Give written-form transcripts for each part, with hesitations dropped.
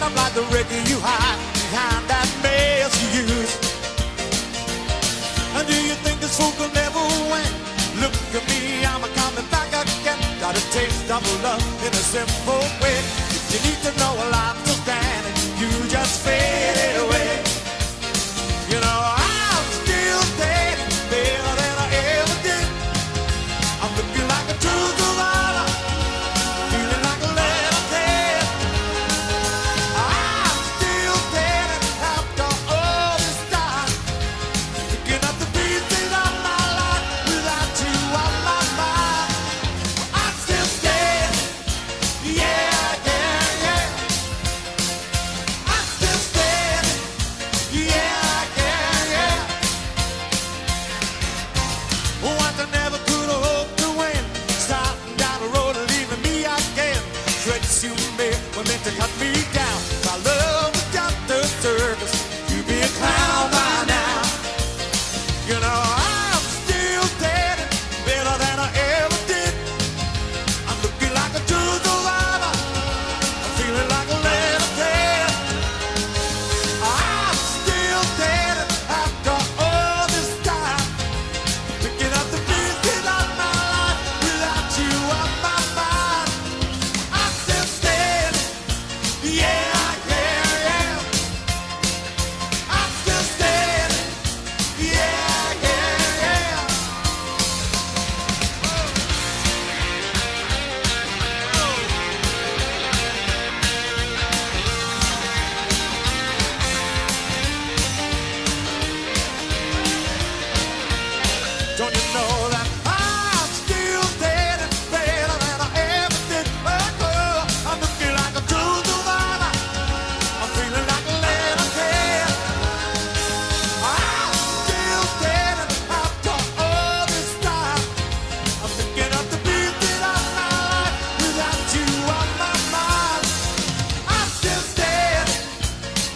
up like the reggae you hide behind that mess you use. And do you think this fool will never win? Look at me, I'm a coming back again. Got a taste of love in a simple way. If you need to know while I'm still standing, you just fade away. You know I'm still dating better than I ever did. I'm looking like a true survivor, feeling like a little kid. I'm still dating after all this time, picking up the pieces of my life without you on my mind. I'm still standing, yeah, yeah, yeah. I'm still standing, yeah, yeah, yeah. What I never could hope to win, starting down the road and leaving me again. Threats you made were meant to cut me down. My love was just a circus, you'd be a clown by now. You know I'm still dating better than I ever did. I'm looking like a true survivor, I'm feeling like a little kid. I'm still dating after all this time, picking up the pieces of my life without you on my mind. I'm still standing, yeah, yeah, yeah. I'm still standing, yeah, yeah, yeah. Don't you know that I'm still dating better than I ever did? Oh, girl, I'm looking like a true survivor, I'm feeling like a little kid. I'm still dating after all this time, I'm picking up the pieces of my life without you on my mind. I'm still standing,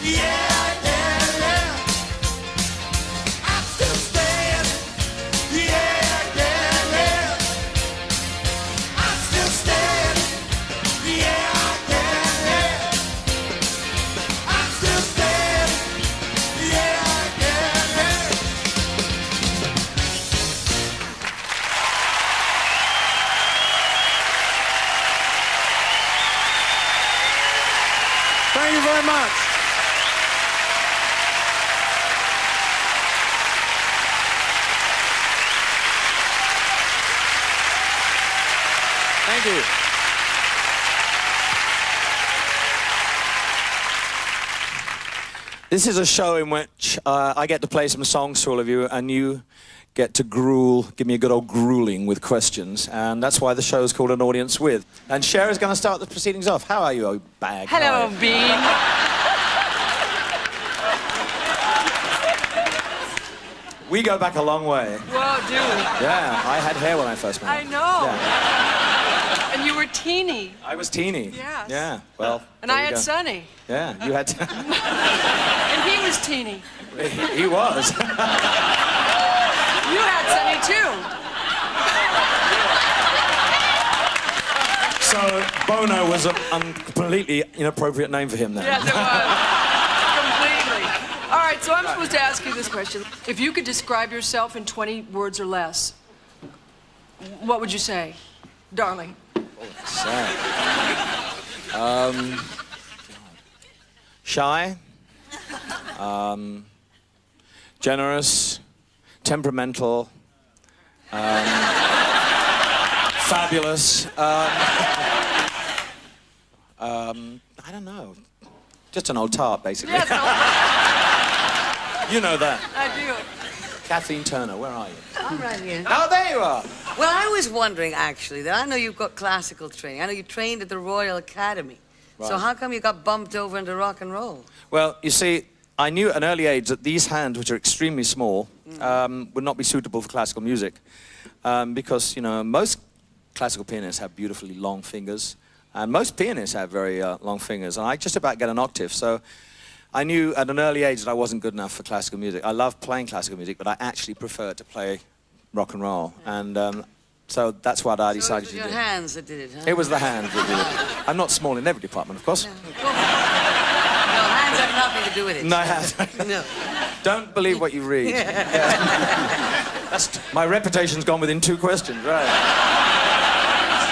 yeah, yeah, yeah. I'm still standing, yeah, yeah, yeah. I'm still standing, yeah, yeah, yeah. I'm still standing, yeah, yeah, yeah. Thank you very much. Thank you. This is a show in which I get to play some songs to all of you, and you get to give me a good old grueling with questions, and that's why the show is called An Audience With. And Cher is going to start the proceedings off. How are you, oh bag? Hello, How are you? Bean. We go back a long way. Whoa, dude. Yeah, I had hair when I first met I you. know. Yeah. And you were teeny. I was teeny. Yes. Yeah, well, And there I you had go. Sonny. Yeah, you had... And he was teeny. He was. You had Sonny too. So Bono was a completely inappropriate name for him then. Yes, it was. Completely. All right, so I'm supposed to ask you this question. If you could describe yourself in 20 words or less, what would you say, darling? Shy, generous, temperamental, fabulous. I don't know. Just an old tart, basically. Yes, You know that. I do. Kathleen Turner, where are you? I'm right here. Oh, there you are. Well, I was wondering, actually, that I know you've got classical training. I know you trained at the Royal Academy. So Right. how come you got bumped over into rock and roll? Well, you see, I knew at an early age that these hands, which are extremely small, would not be suitable for classical music. Because, you know, most classical pianists have beautifully long fingers, and most pianists have very long fingers, and I just about get an octave. So I knew at an early age that I wasn't good enough for classical music. I love playing classical music, but I actually prefer to play rock and roll. And so that's what I decided to do. So it was your hands that did it, huh? It was the hands that did it. I'm not small in every department, of course. No. Friends have nothing to do with it. No. No. Don't believe what you read. My reputation's gone within 2 questions, right?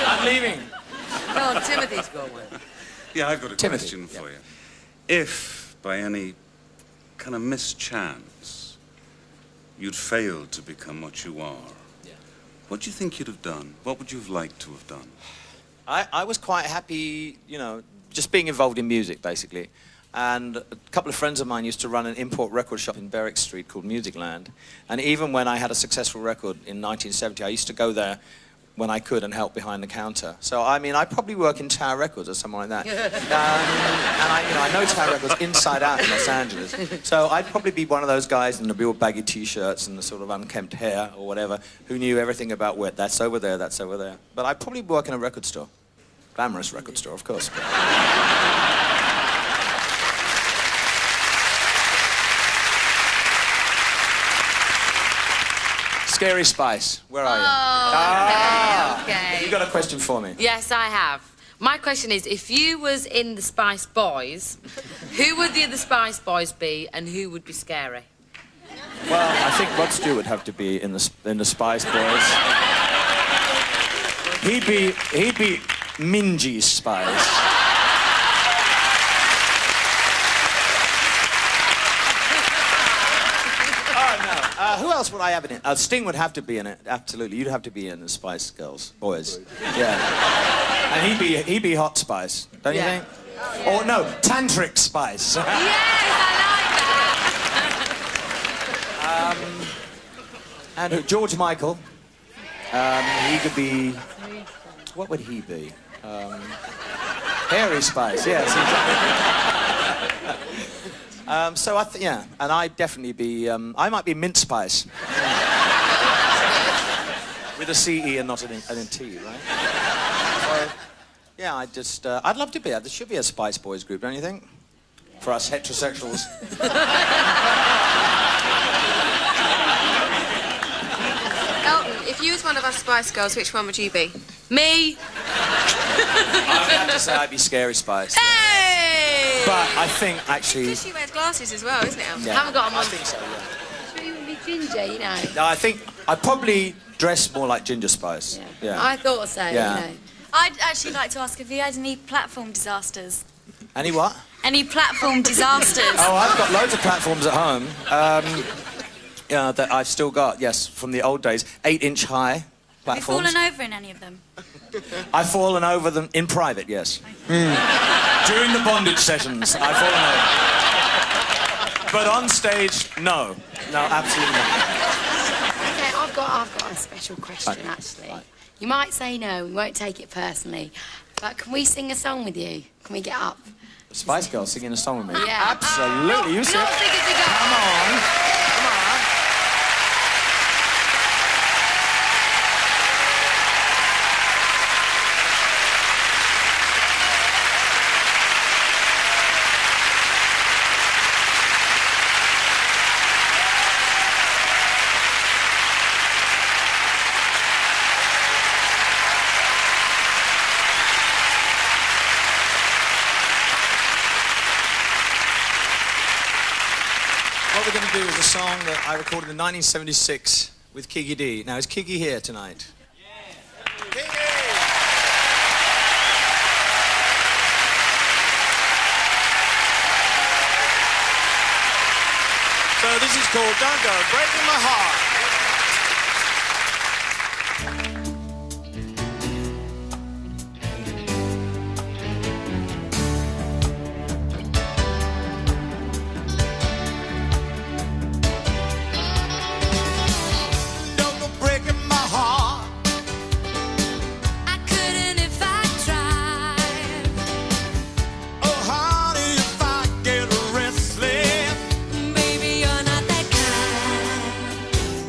I'm leaving. No, Timothy's got one. Yeah, I've got a Timothy, question for you. If, by any kind of mischance, you'd failed to become what you are, what do you think you'd have done? What would you have liked to have done? I was quite happy, you know, just being involved in music, basically. And a couple of friends of mine used to run an import record shop in Berwick Street called Musicland. And even when I had a successful record in 1970, I used to go there when I could and help behind the counter. So, I mean, I'd probably work in Tower Records or something like that. And I know Tower Records inside out in Los Angeles. So I'd probably be one of those guys in the real baggy T-shirts and the sort of unkempt hair or whatever, who knew everything about where that's over there, that's over there. But I'd probably work in a record store. Glamorous record store, of course. Scary Spice, where are you? Okay. You got a question for me? Yes, I have. My question is, if you was in the Spice Boys, who would the other Spice Boys be, and who would be scary? Well, I think Rod Stewart would have to be in the Spice Boys. He'd be Mingy Spice. Who else would I have in it? Sting would have to be in it, absolutely. You'd have to be in the Spice Girls, Boys. Yeah. And he'd be Hot Spice, don't you think? Yeah. Or no, Tantric Spice. Yes, I like that. And George Michael. He could be... What would he be? Hairy Spice, yes. So yeah, and I'd definitely be, I might be Mint Spice. With a C-E and not an T, right? So, yeah, I'd love to be, there should be a Spice Boys group, don't you think? For us heterosexuals. Elton, if you was one of us Spice Girls, which one would you be? Me. I would have to say I'd be Scary Spice. Hey! But I think, actually... Because she wears glasses as well, isn't it, Elton? Yeah, Haven't got 'em on. I think so, yeah. Sure you would be Ginger, you know? No, I think I'd probably dress more like Ginger Spice. Yeah. I thought so, Yeah. you know. I'd actually like to ask if you had any platform disasters. Any what? Any platform disasters? Oh, I've got loads of platforms at home. Yeah, that I've still got, yes, from the old days. 8-inch high Have you platforms. fallen over in any of them? I've fallen over them in private, yes. During the bondage sessions, I've fallen over. But on stage, no. No, absolutely not. Okay, I've got a special question, actually. Right. You might say no, we won't take it personally, but can we sing a song with you? Can we get up? Spice Girls singing a song with me? Yeah. Absolutely, you said. Not sing it together. Come on. Come on. What we're going to do is a song that I recorded in 1976 with Kiki D. Now, is Kiki here tonight? Yes. Kiki! So this is called Don't Go Breaking My Heart. Don't go breaking my heart. I couldn't if I tried. Oh, honey, if I get restless. Baby, you're not that kind.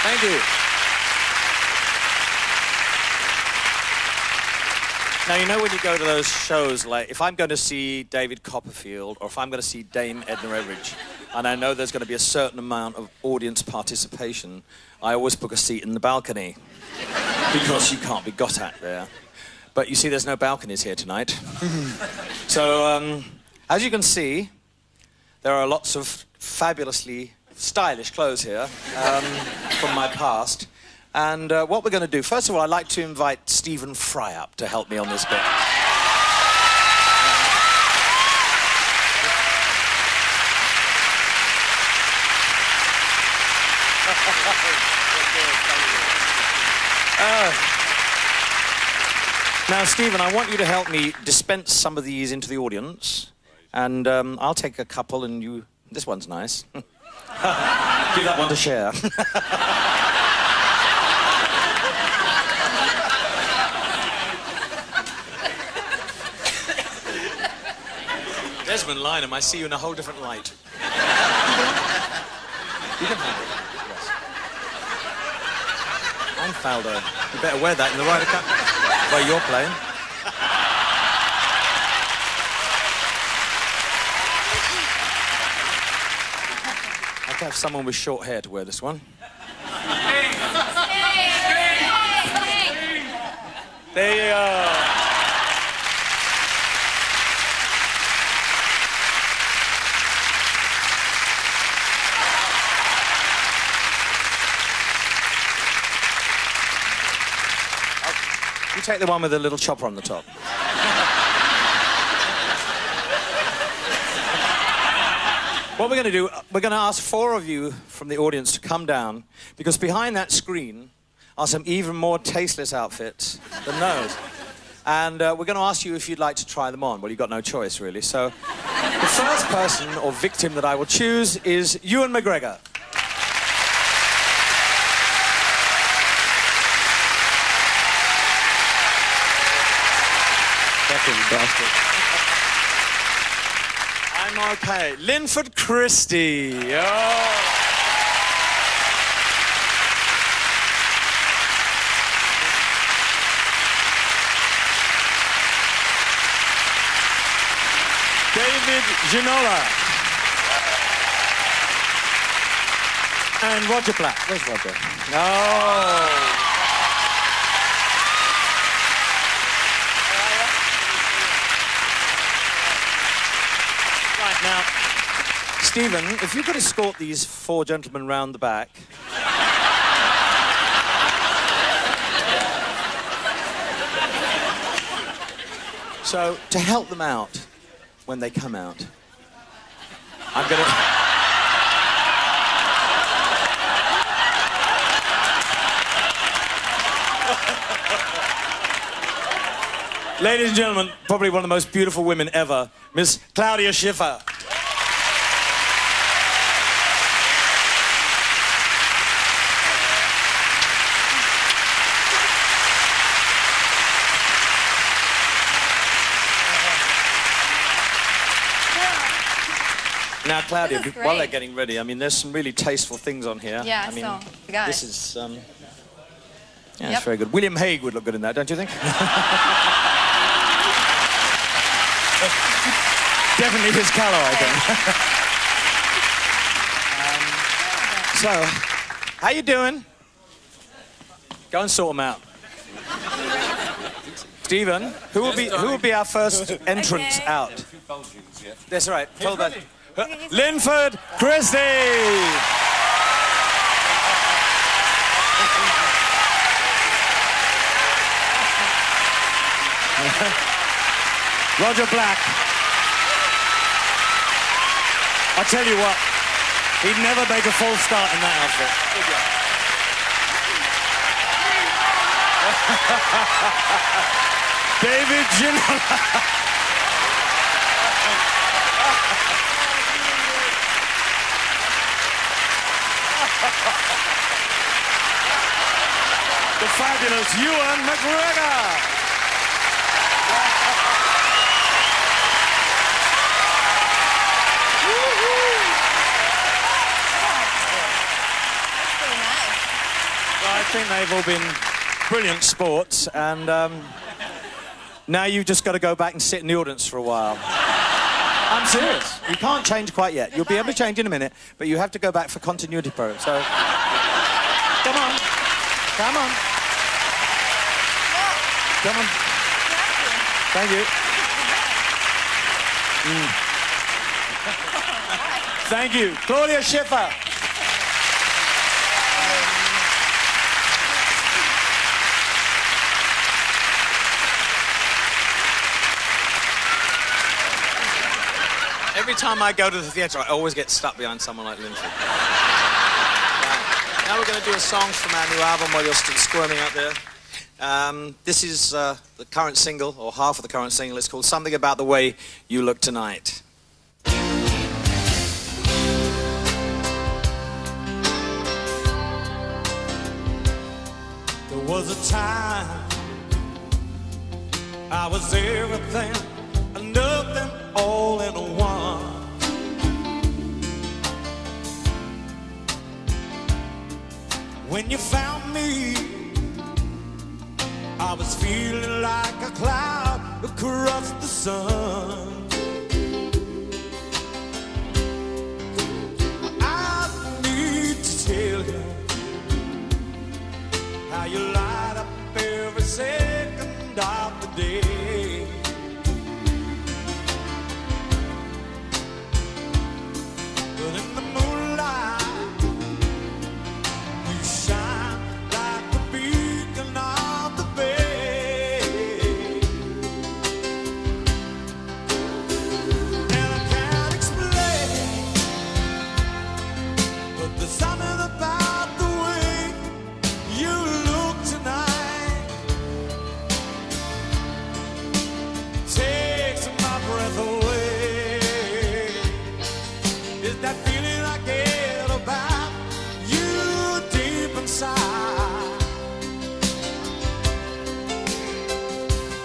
Thank you. Now, you know when you go to those shows, like, if I'm going to see David Copperfield or if I'm going to see Dame Edna Everage, and I know there's going to be a certain amount of audience participation, I always book a seat in the balcony because you can't be got at there. But you see, there's no balconies here tonight. So, as you can see, there are lots of fabulously stylish clothes here from my past. And what we're going to do, first of all, I'd like to invite Stephen Fry up to help me on this bit. Now, Stephen, I want you to help me dispense some of these into the audience. And I'll take a couple and you... This one's nice. Give that one to share. Desmond Lynham, I see you in a whole different light. You can have it, yes. And Faldo. You better wear that in the Ryder Cup. Where you're playing. I could have someone with short hair to wear this one. There you are. You take the one with the little chopper on the top. What we're going to do, we're going to ask 4 of you from the audience to come down, because behind that screen are some even more tasteless outfits than those. And we're going to ask you if you'd like to try them on. Well, you've got no choice, really. So the first person or victim that I will choose is Ewan McGregor. Bastard. I'm okay. Linford Christie. Oh. David Ginola. And Roger Black. Where's Roger? Oh. Now, Stephen, if you could escort these 4 gentlemen round the back. So, to help them out when they come out, I'm going to... Ladies and gentlemen, probably one of the most beautiful women ever, Miss Claudia Schiffer. Now, Claudia, while they're getting ready, I mean, there's some really tasteful things on here. Yeah, I mean, saw. You got this it. is, yeah, it's very good. William Hague would look good in that, don't you think? Definitely his colour, I think. So, how you doing? Go and sort them out. Stephen, who will be our first entrance out? That's right. Linford Christie. Roger Black. I tell you what, he'd never make a false start in that outfit. David Ginola. The fabulous Ewan McGregor. think they've all been brilliant sports, and now you've just got to go back and sit in the audience for a while. I'm serious. You can't change quite yet. You'll be able to change in a minute, but you have to go back for continuity pro. So, come on. Come on. Come on. Thank you. Thank you. Claudia Schiffer. Every time I go to the theatre, I always get stuck behind someone like Lindsay. Now we're going to do a song from our new album while you're still squirming out there. This is the current single, or half of the current single. It's called Something About the Way You Look Tonight. There was a time I was everything and nothing all in one. When you found me, I was feeling like a cloud across the sun. I need to tell you how you light up every second of the day. But in the moonlight, you shine like the beacon of the bay. And I can't explain, but there's something about the way you look tonight. Takes my breath away. Is that feeling I get about you deep inside?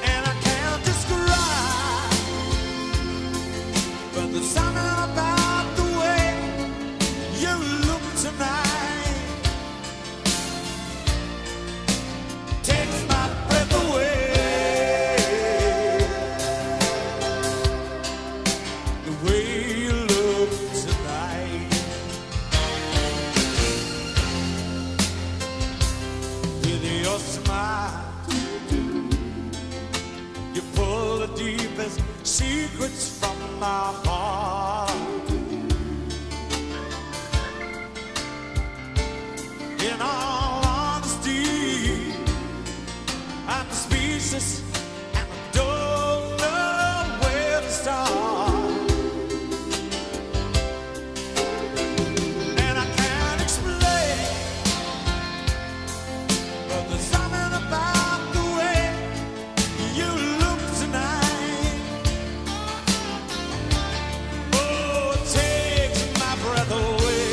And I can't describe, but there's something about the way you look tonight. Takes my breath away. The way you look tonight. With your smile, you pull the deepest secrets from my heart. In all honesty, I'm speechless and I don't know where to start. And I can't explain, but there's something about the way you look tonight. Oh, it takes my breath away.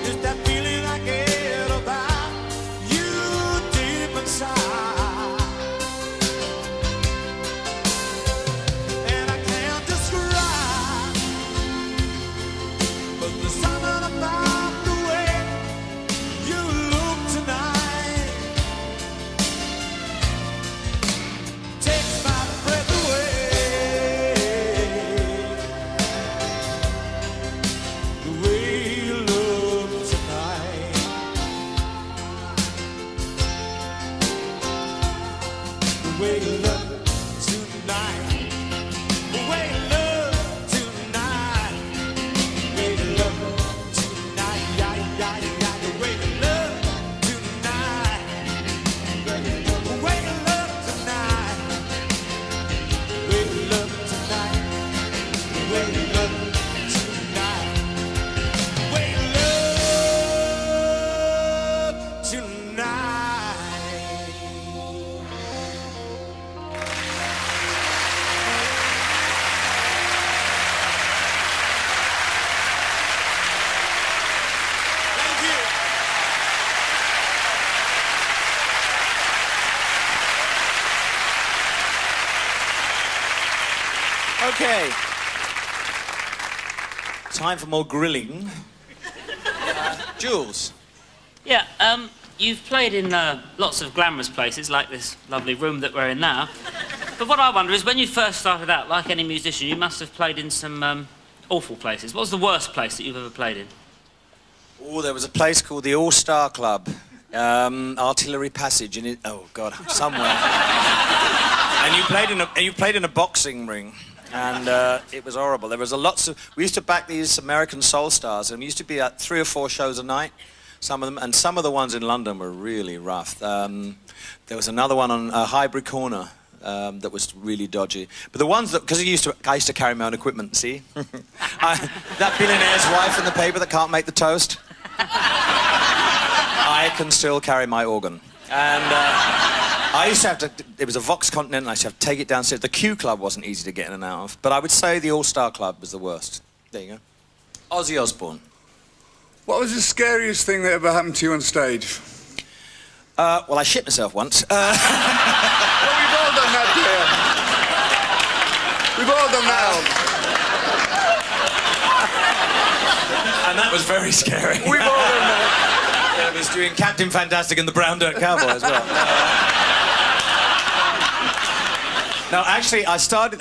Is that feeling I get about you deep inside? And I can't describe, but there's something about the way you look tonight. Takes my breath away. The way you look tonight. The way you look tonight. The way you look tonight. The way you look tonight. Yeah, yeah, yeah. The way you look tonight. The way you look tonight. The way you look tonight. The way you look tonight. The way you look tonight. Thank you. Okay. Time for more grilling. Jules, Yeah, you've played in lots of glamorous places, like this lovely room that we're in now. But what I wonder is, when you first started out, like any musician, you must have played in some awful places. What was the worst place that you've ever played in? Oh, there was a place called the All-Star Club, Artillery Passage, in it. Oh God, somewhere. And you played in a boxing ring, and it was horrible. There was we used to back these American soul stars, and we used to be at 3 or 4 shows a night. Some of them, and some of the ones in London were really rough. There was another one on Highbury Corner that was really dodgy. But the ones that, because I used to carry my own equipment. See, that billionaire's wife in the paper that can't make the toast. I can still carry my organ. And I used to have to, it was a Vox Continental, I used to have to take it downstairs. The Q Club wasn't easy to get in and out of, but I would say the All-Star Club was the worst. There you go. Ozzy Osbourne. What was the scariest thing that ever happened to you on stage? Well, I shit myself once. Well, we've all done that, dear. We've all done that. And that was very scary. We've all done that. I was doing Captain Fantastic and the Brown Dirt Cowboy as well. No, actually, I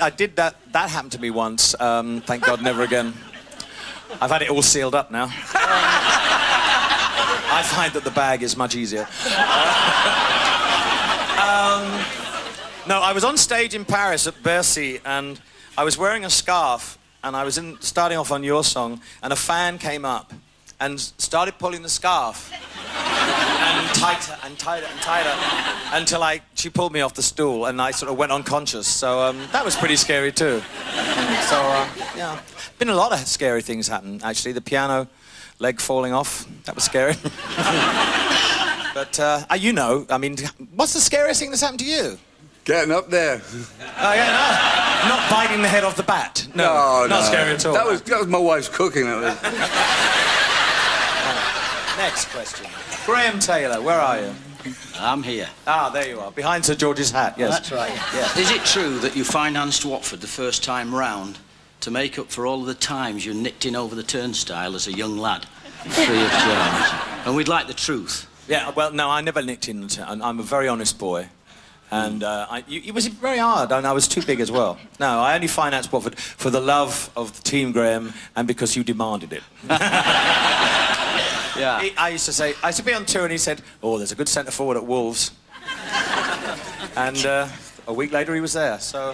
did that. That happened to me once. Thank God, never again. I've had it all sealed up now. I find that the bag is much easier. No, I was on stage in Paris at Bercy, and I was wearing a scarf, and I was starting off on Your Song, and a fan came up and started pulling the scarf, and tighter and tighter and tighter, until she pulled me off the stool, and I sort of went unconscious. So that was pretty scary too. So yeah, been a lot of scary things happen actually. The piano leg falling off, that was scary. But you know, I mean, what's the scariest thing that's happened to you? Getting up there. Oh yeah, no, not biting the head off the bat. No, not scary at all. That was my wife's cooking. That was. Next question. Graham Taylor, where are you? I'm here. Ah, there you are, behind Sir George's hat, yes. That's right. Yeah. Is it true that you financed Watford the first time round to make up for all of the times you nicked in over the turnstile as a young lad, free of charge? And we'd like the truth. Yeah, well, no, I never nicked in. I'm a very honest boy. And it was very hard, and I was too big as well. No, I only financed Watford for the love of the team, Graham, and because you demanded it. Yeah. I used to be on tour, and he said, "Oh, there's a good centre forward at Wolves," and a week later he was there. So,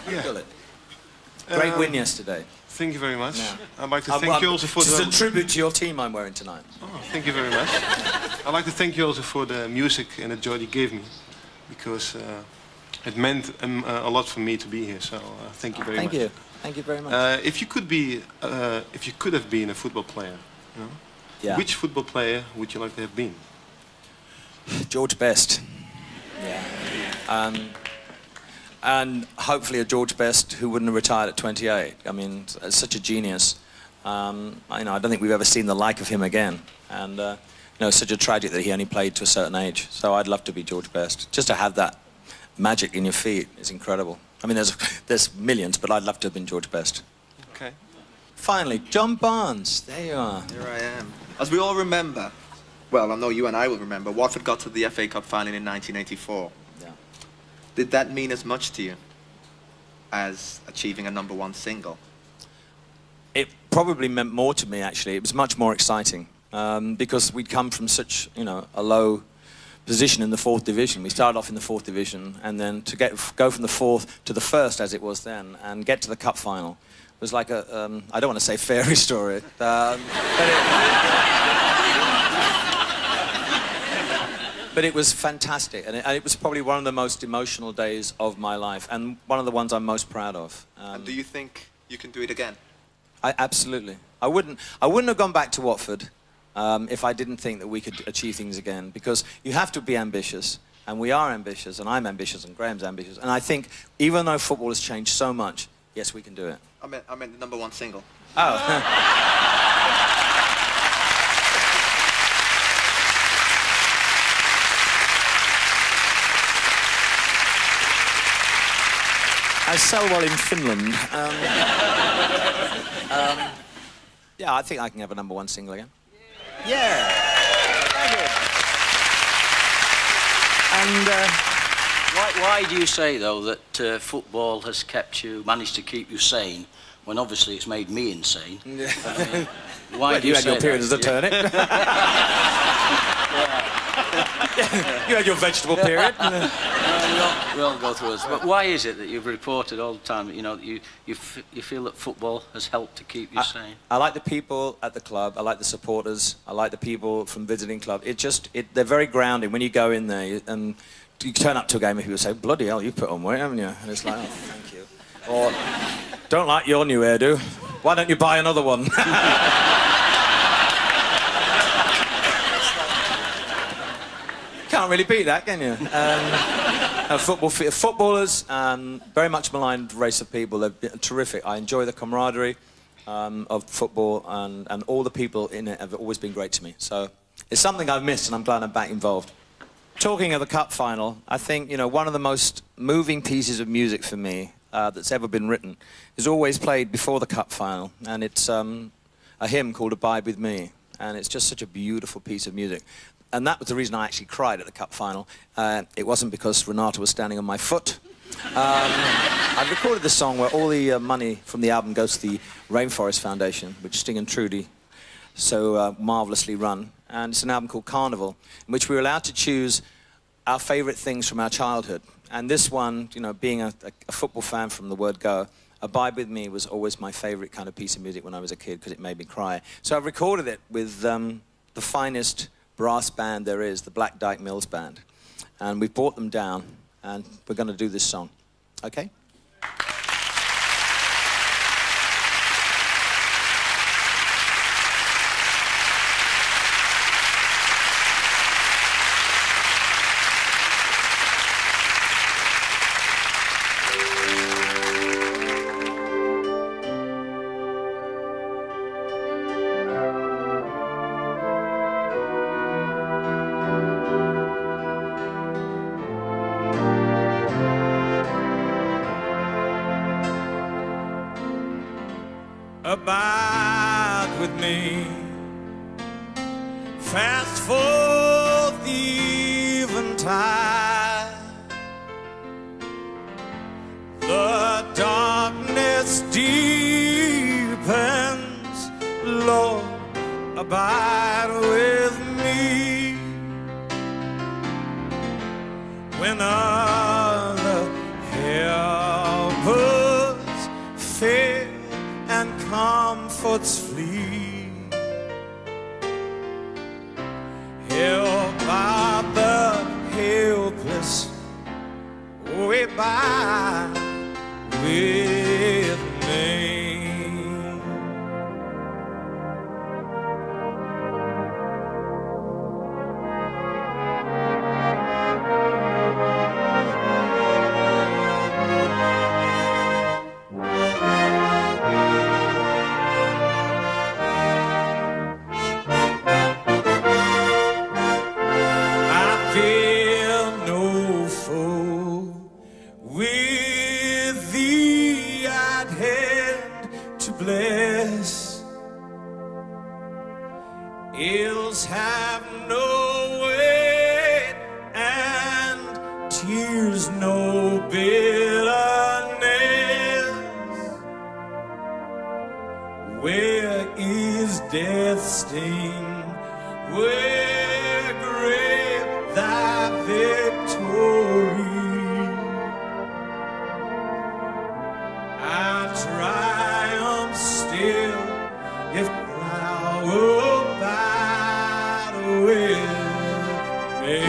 yeah. Great win yesterday. Thank you very much. Yeah. I'd like to thank you also for This is a tribute to your team I'm wearing tonight. Oh, thank you very much. I'd like to thank you also for the music and the joy you gave me, because it meant a lot for me to be here. So thank you very much. Thank you. Thank you very much. If you could have been a football player, you know, yeah. Which football player would you like to have been? George Best. Yeah. And hopefully a George Best who wouldn't have retired at 28. I mean, such a genius. I don't think we've ever seen the like of him again. And such a tragedy that he only played to a certain age. So I'd love to be George Best. Just to have that magic in your feet is incredible. I mean, there's millions, but I'd love to have been George Best. Okay. Finally, John Barnes. There you are. Here I am. As we all remember, well, I know you and I will remember, Watford got to the FA Cup final in 1984. Yeah. Did that mean as much to you as achieving a #1 single? It probably meant more to me, actually. It was much more exciting because we'd come from such, a low position in the 4th division. We started off in the 4th division, and then to go from the 4th to the 1st, as it was then, and get to the cup final was like a, I don't want to say fairy story, but it was fantastic, and it was probably one of the most emotional days of my life, and one of the ones I'm most proud of. And do you think you can do it again? Absolutely. I wouldn't have gone back to Watford if I didn't think that we could achieve things again, because you have to be ambitious, and we are ambitious, and I'm ambitious, and Graham's ambitious, and I think even though football has changed so much, yes, we can do it. I meant the #1 single. Oh. I sell well in Finland. Yeah, I think I can have a #1 single again. Yeah. Thank you. And why do you say, though, that football has managed to keep you sane, when obviously it's made me insane? Why do you had say your period as a turnip. You had your vegetable period. We all go through this. But why is it that you've reported all the time that, you feel that football has helped to keep you sane? I like the people at the club. I like the supporters. I like the people from visiting club. They're very grounding. When you go in there and you turn up to a game and people say, bloody hell, you put on weight, haven't you? And it's like, oh, thank you. Or, don't like your new hairdo. Why don't you buy another one? Can't really beat that, can you? Footballers, very much maligned race of people. They're terrific. I enjoy the camaraderie of football, and all the people in it have always been great to me. So it's something I've missed, and I'm glad I'm back involved. Talking of the cup final, I think, one of the most moving pieces of music for me that's ever been written is always played before the cup final, and it's a hymn called Abide With Me, and it's just such a beautiful piece of music. And that was the reason I actually cried at the cup final. It wasn't because Renata was standing on my foot. I've recorded this song where all the money from the album goes to the Rainforest Foundation, which Sting and Trudy so marvellously run. And it's an album called Carnival, in which we were allowed to choose our favourite things from our childhood. And this one, being a football fan from the word go, Abide With Me was always my favourite kind of piece of music when I was a kid, because it made me cry. So I've recorded it with the finest brass band there is, the Black Dyke Mills Band. And we've brought them down, and we're going to do this song. Okay? Abide with me, fast for the eventide. The darkness deepens, Lord, abide with me. When other helpers fail and comforts flee, help out the helpless, abide with me. Ills have no weight and tears no bitterness. Where is death's sting? Where great thy victory? I triumph still if thou wilt abide with me.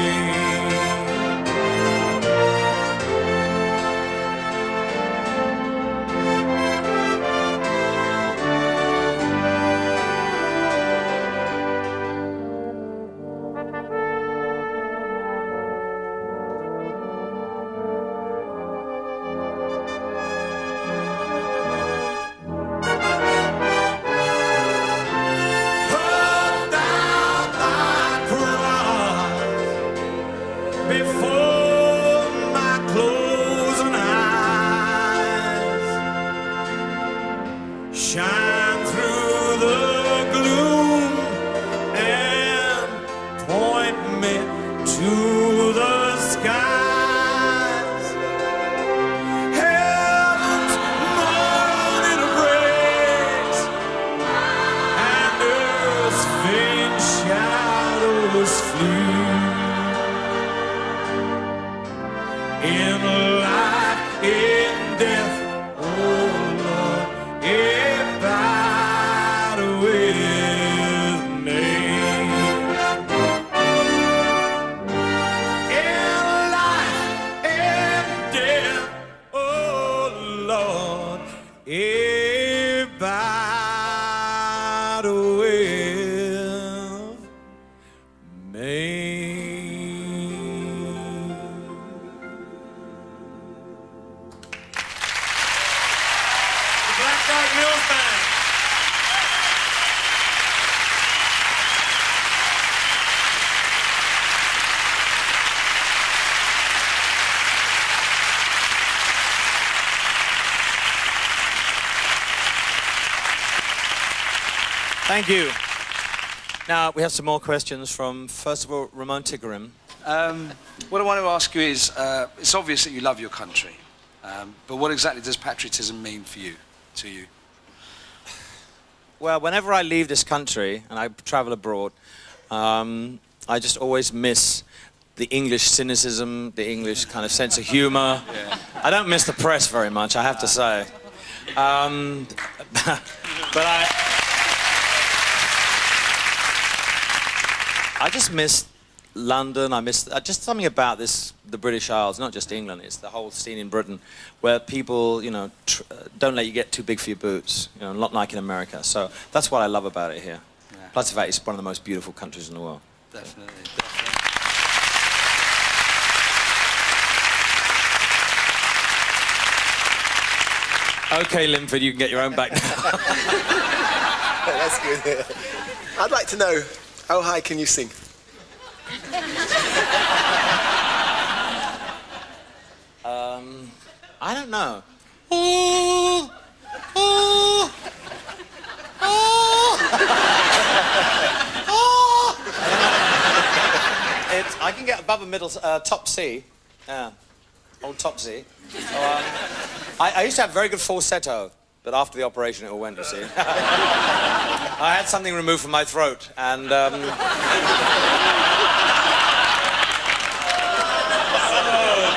Thank you. Now, we have some more questions from, first of all, Ramon Tickerim. What I want to ask you is, it's obvious that you love your country, but what exactly does patriotism mean for you, to you? Well, whenever I leave this country and I travel abroad, I just always miss the English cynicism, the English kind of sense of humour. Yeah. I don't miss the press very much, I have to say. But I just miss London. I miss just something about the British Isles, not just England. It's the whole scene in Britain where people, you know, don't let you get too big for your boots. You know, not like in America. So that's what I love about it here. Yeah. Plus the fact it's one of the most beautiful countries in the world. Definitely. Okay, Linford, you can get your own back now. That's good. I'd like to know, how high can you sing? I don't know. Ooh, ooh, ooh. I can get above a middle, top C. Yeah, old top C. So, I used to have very good falsetto, but after the operation it all went, you see. I had something removed from my throat, and... oh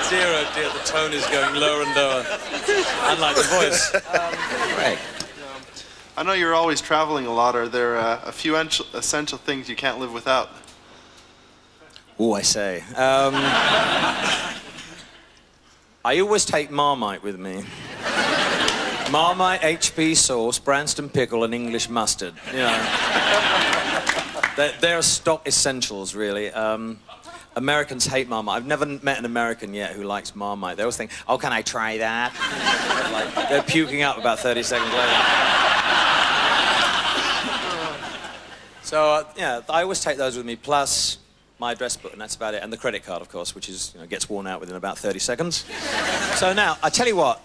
dear, the tone is going lower and lower. Unlike the voice. Right. I know you're always traveling a lot. Are there a few essential things you can't live without? Oh, I say. I always take Marmite with me. Marmite, HP sauce, Branston pickle, and English mustard. You know, they're stock essentials, really. Americans hate Marmite. I've never met an American yet who likes Marmite. They always think, "Oh, can I try that?" Like, they're puking up about 30 seconds later. So yeah, I always take those with me. Plus my address book, and that's about it. And the credit card, of course, which is, you know, gets worn out within about 30 seconds. So now, I tell you what.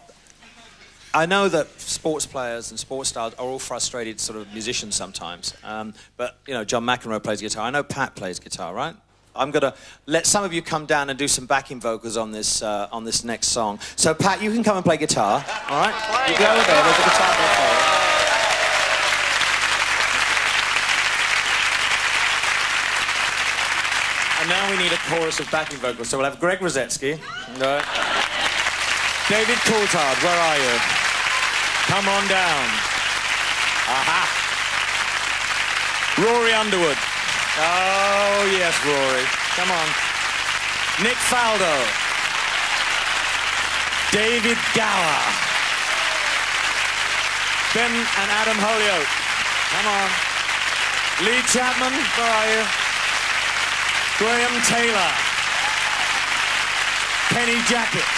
I know that sports players and sports stars are all frustrated sort of musicians sometimes. But, you know, John McEnroe plays guitar. I know Pat plays guitar, right? I'm going to let some of you come down and do some backing vocals on this next song. So, Pat, you can come and play guitar, all right? You go over there. There's a guitar there for you. And now we need a chorus of backing vocals. So we'll have Greg Rosetsky. No. David Coulthard, where are you? Come on down. Aha. Rory Underwood. Oh, yes, Rory. Come on. Nick Faldo. David Gower. Ben and Adam Holyoke. Come on. Lee Chapman, where are you? Graham Taylor. Penny Jacket.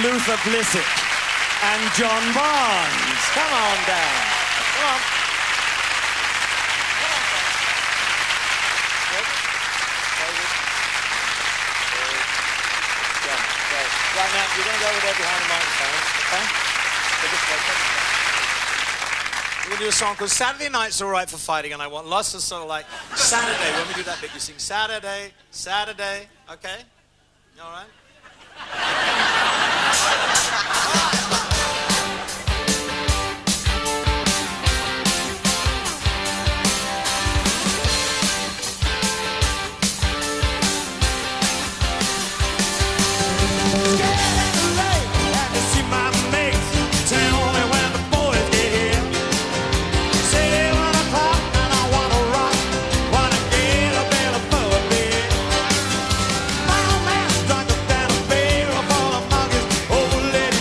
Luther Blissett. And John Barnes. Come on down. Come on. Right now, you're going to go over there behind the microphone, okay? We're going to do a song called Saturday Night's All Right for Fighting, and I want lots of sort of like Saturday. When we do that bit, you sing Saturday, Saturday, okay? All right?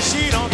She don't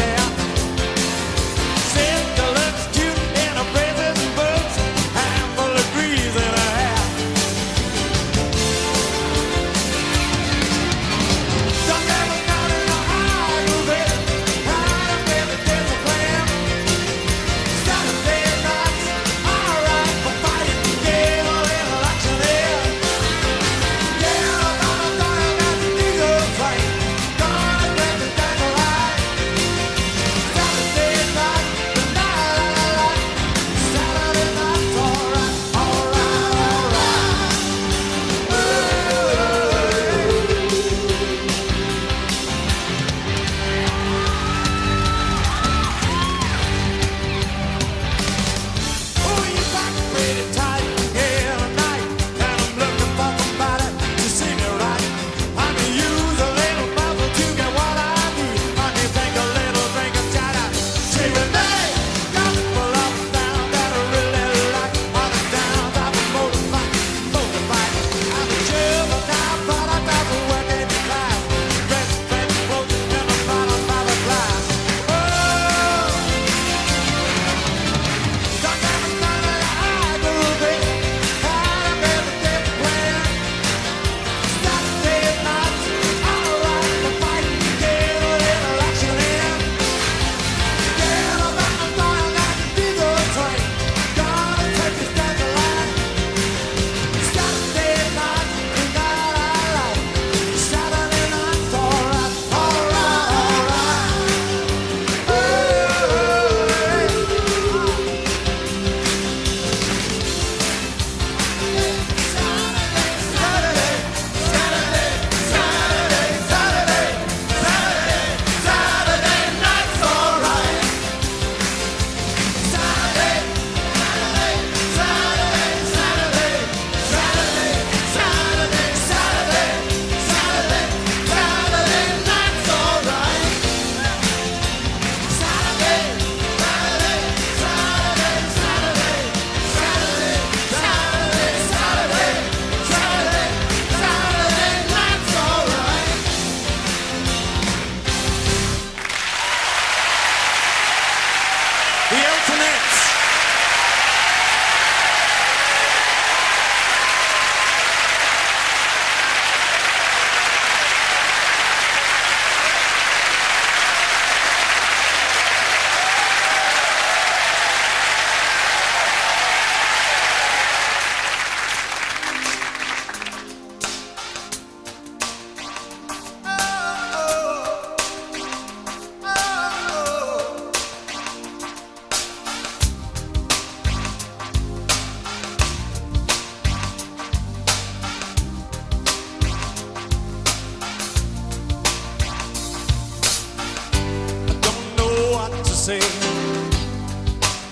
say,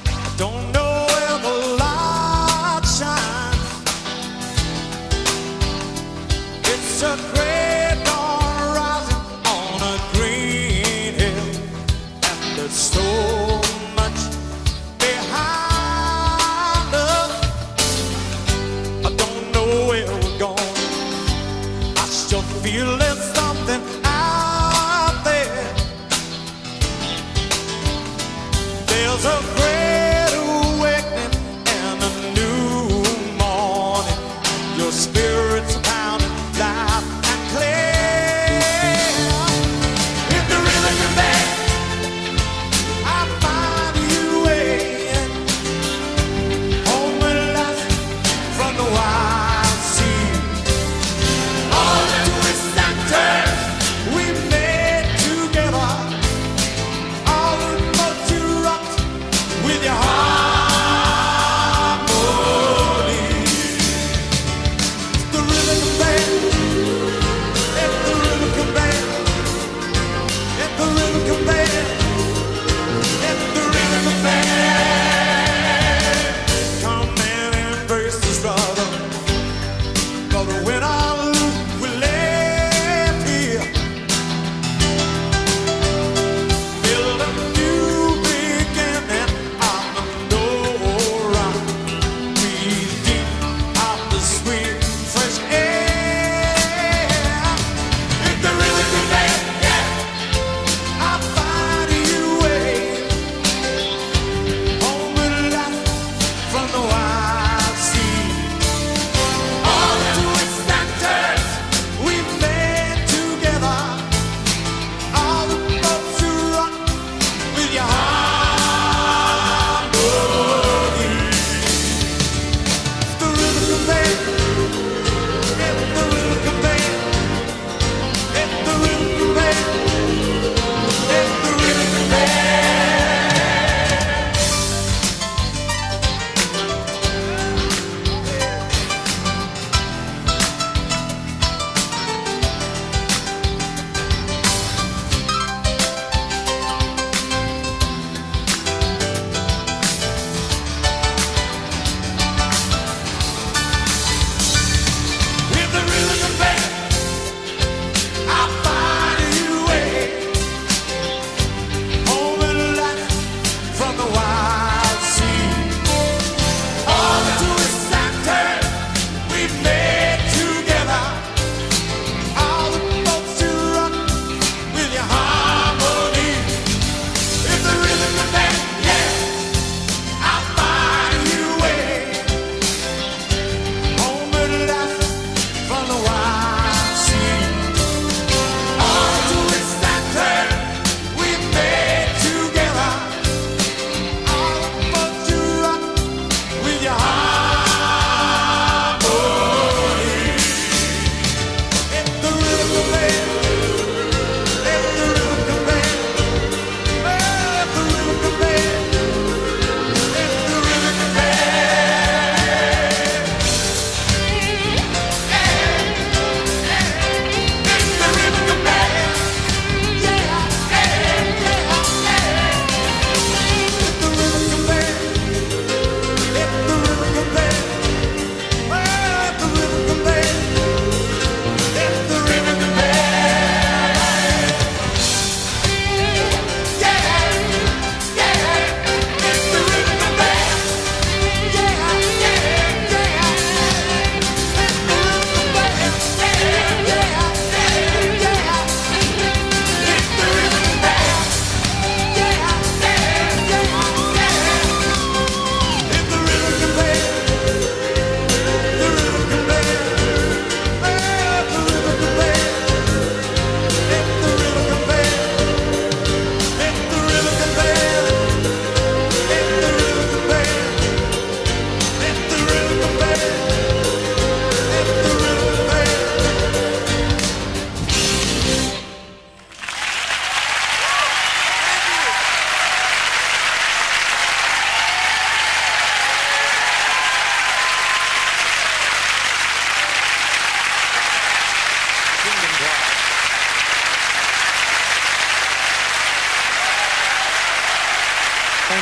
I don't know where the light shines. It's a great dawn rising on a green hill, and there's so much behind us. I don't know where we're going. I still feel there's something out there. There's a great awakening and a new morning. Your spirit's pounding loud and clear. If the rhythm is back, I'll find you waiting. Home at last from the wild sea. All the twists and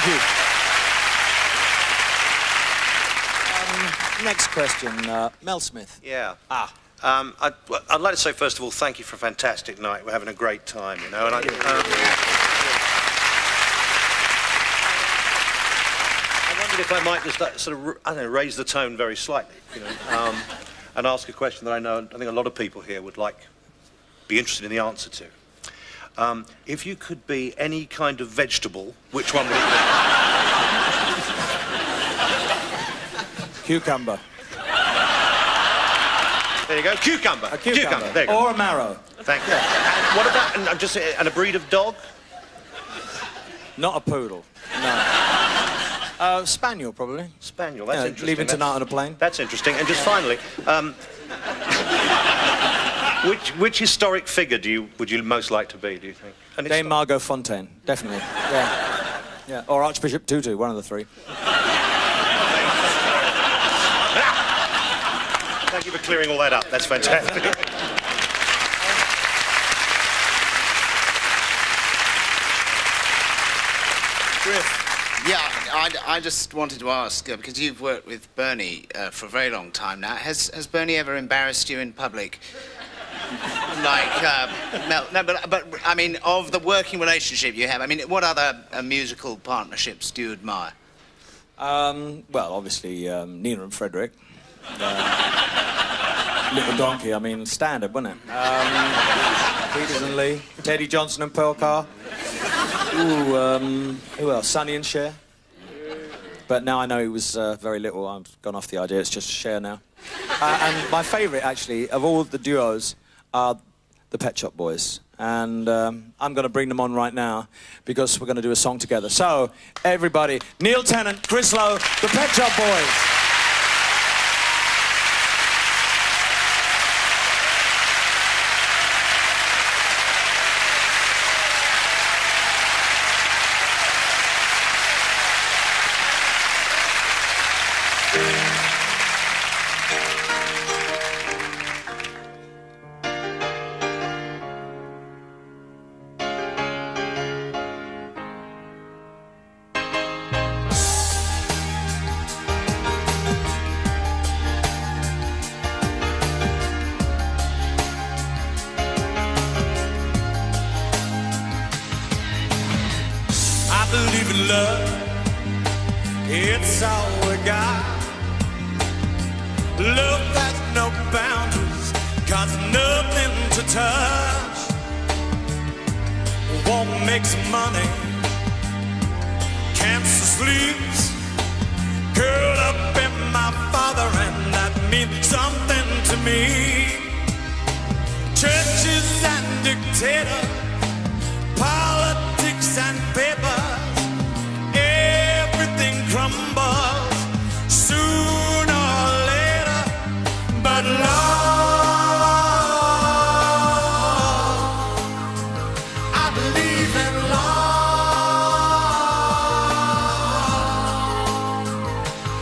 Thank you. Next question, Mel Smith. Yeah. I'd like to say, first of all, thank you for a fantastic night. We're having a great time, you know. And I wondered if I might just sort of, I don't know, raise the tone very slightly, you know, and ask a question that I think a lot of people here would be interested in the answer to. If you could be any kind of vegetable, which one would it be? Cucumber. There you go. Cucumber. A cucumber. There you go. Or a marrow. Thank you. And what about and a breed of dog? Not a poodle. No. Spaniel, probably. Spaniel. That's interesting. Leaving tonight on a plane. That's interesting. And just finally, which historic figure would you most like to be? Do you think? Dame Margot Fontaine, definitely. Yeah. Yeah. Or Archbishop Tutu, one of the three. Thank you for clearing all that up. That's fantastic. Yeah, I just wanted to ask, because you've worked with Bernie for a very long time now, has Bernie ever embarrassed you in public? Like, no, but I mean, of the working relationship you have, I mean, what other musical partnerships do you admire? Well, obviously, Nina and Frederick. Little Donkey, I mean, standard, wasn't it? Peters and Lee, Teddy Johnson and Pearl Carr. Ooh, who else? Sonny and Cher. But now I know he was very little. I've gone off the idea. It's just Cher now. And my favourite, actually, of all the duos are the Pet Shop Boys. And I'm going to bring them on right now because we're going to do a song together. So, everybody, Neil Tennant, Chris Lowe, the Pet Shop Boys. It's all we got. Love has no boundaries, got nothing to touch. Won't make some money, cancer sleeps, curled up in my father, and that means something to me. Churches and dictators, politics and papers, crumbles sooner or later, but love, I believe in love,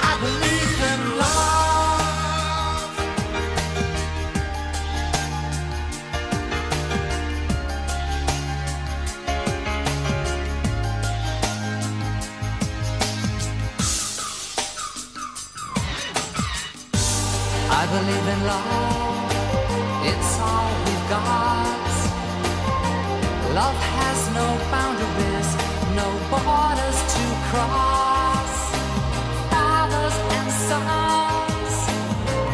I believe in I believe in love, it's all we've got. Love has no boundaries, no borders to cross. Fathers and sons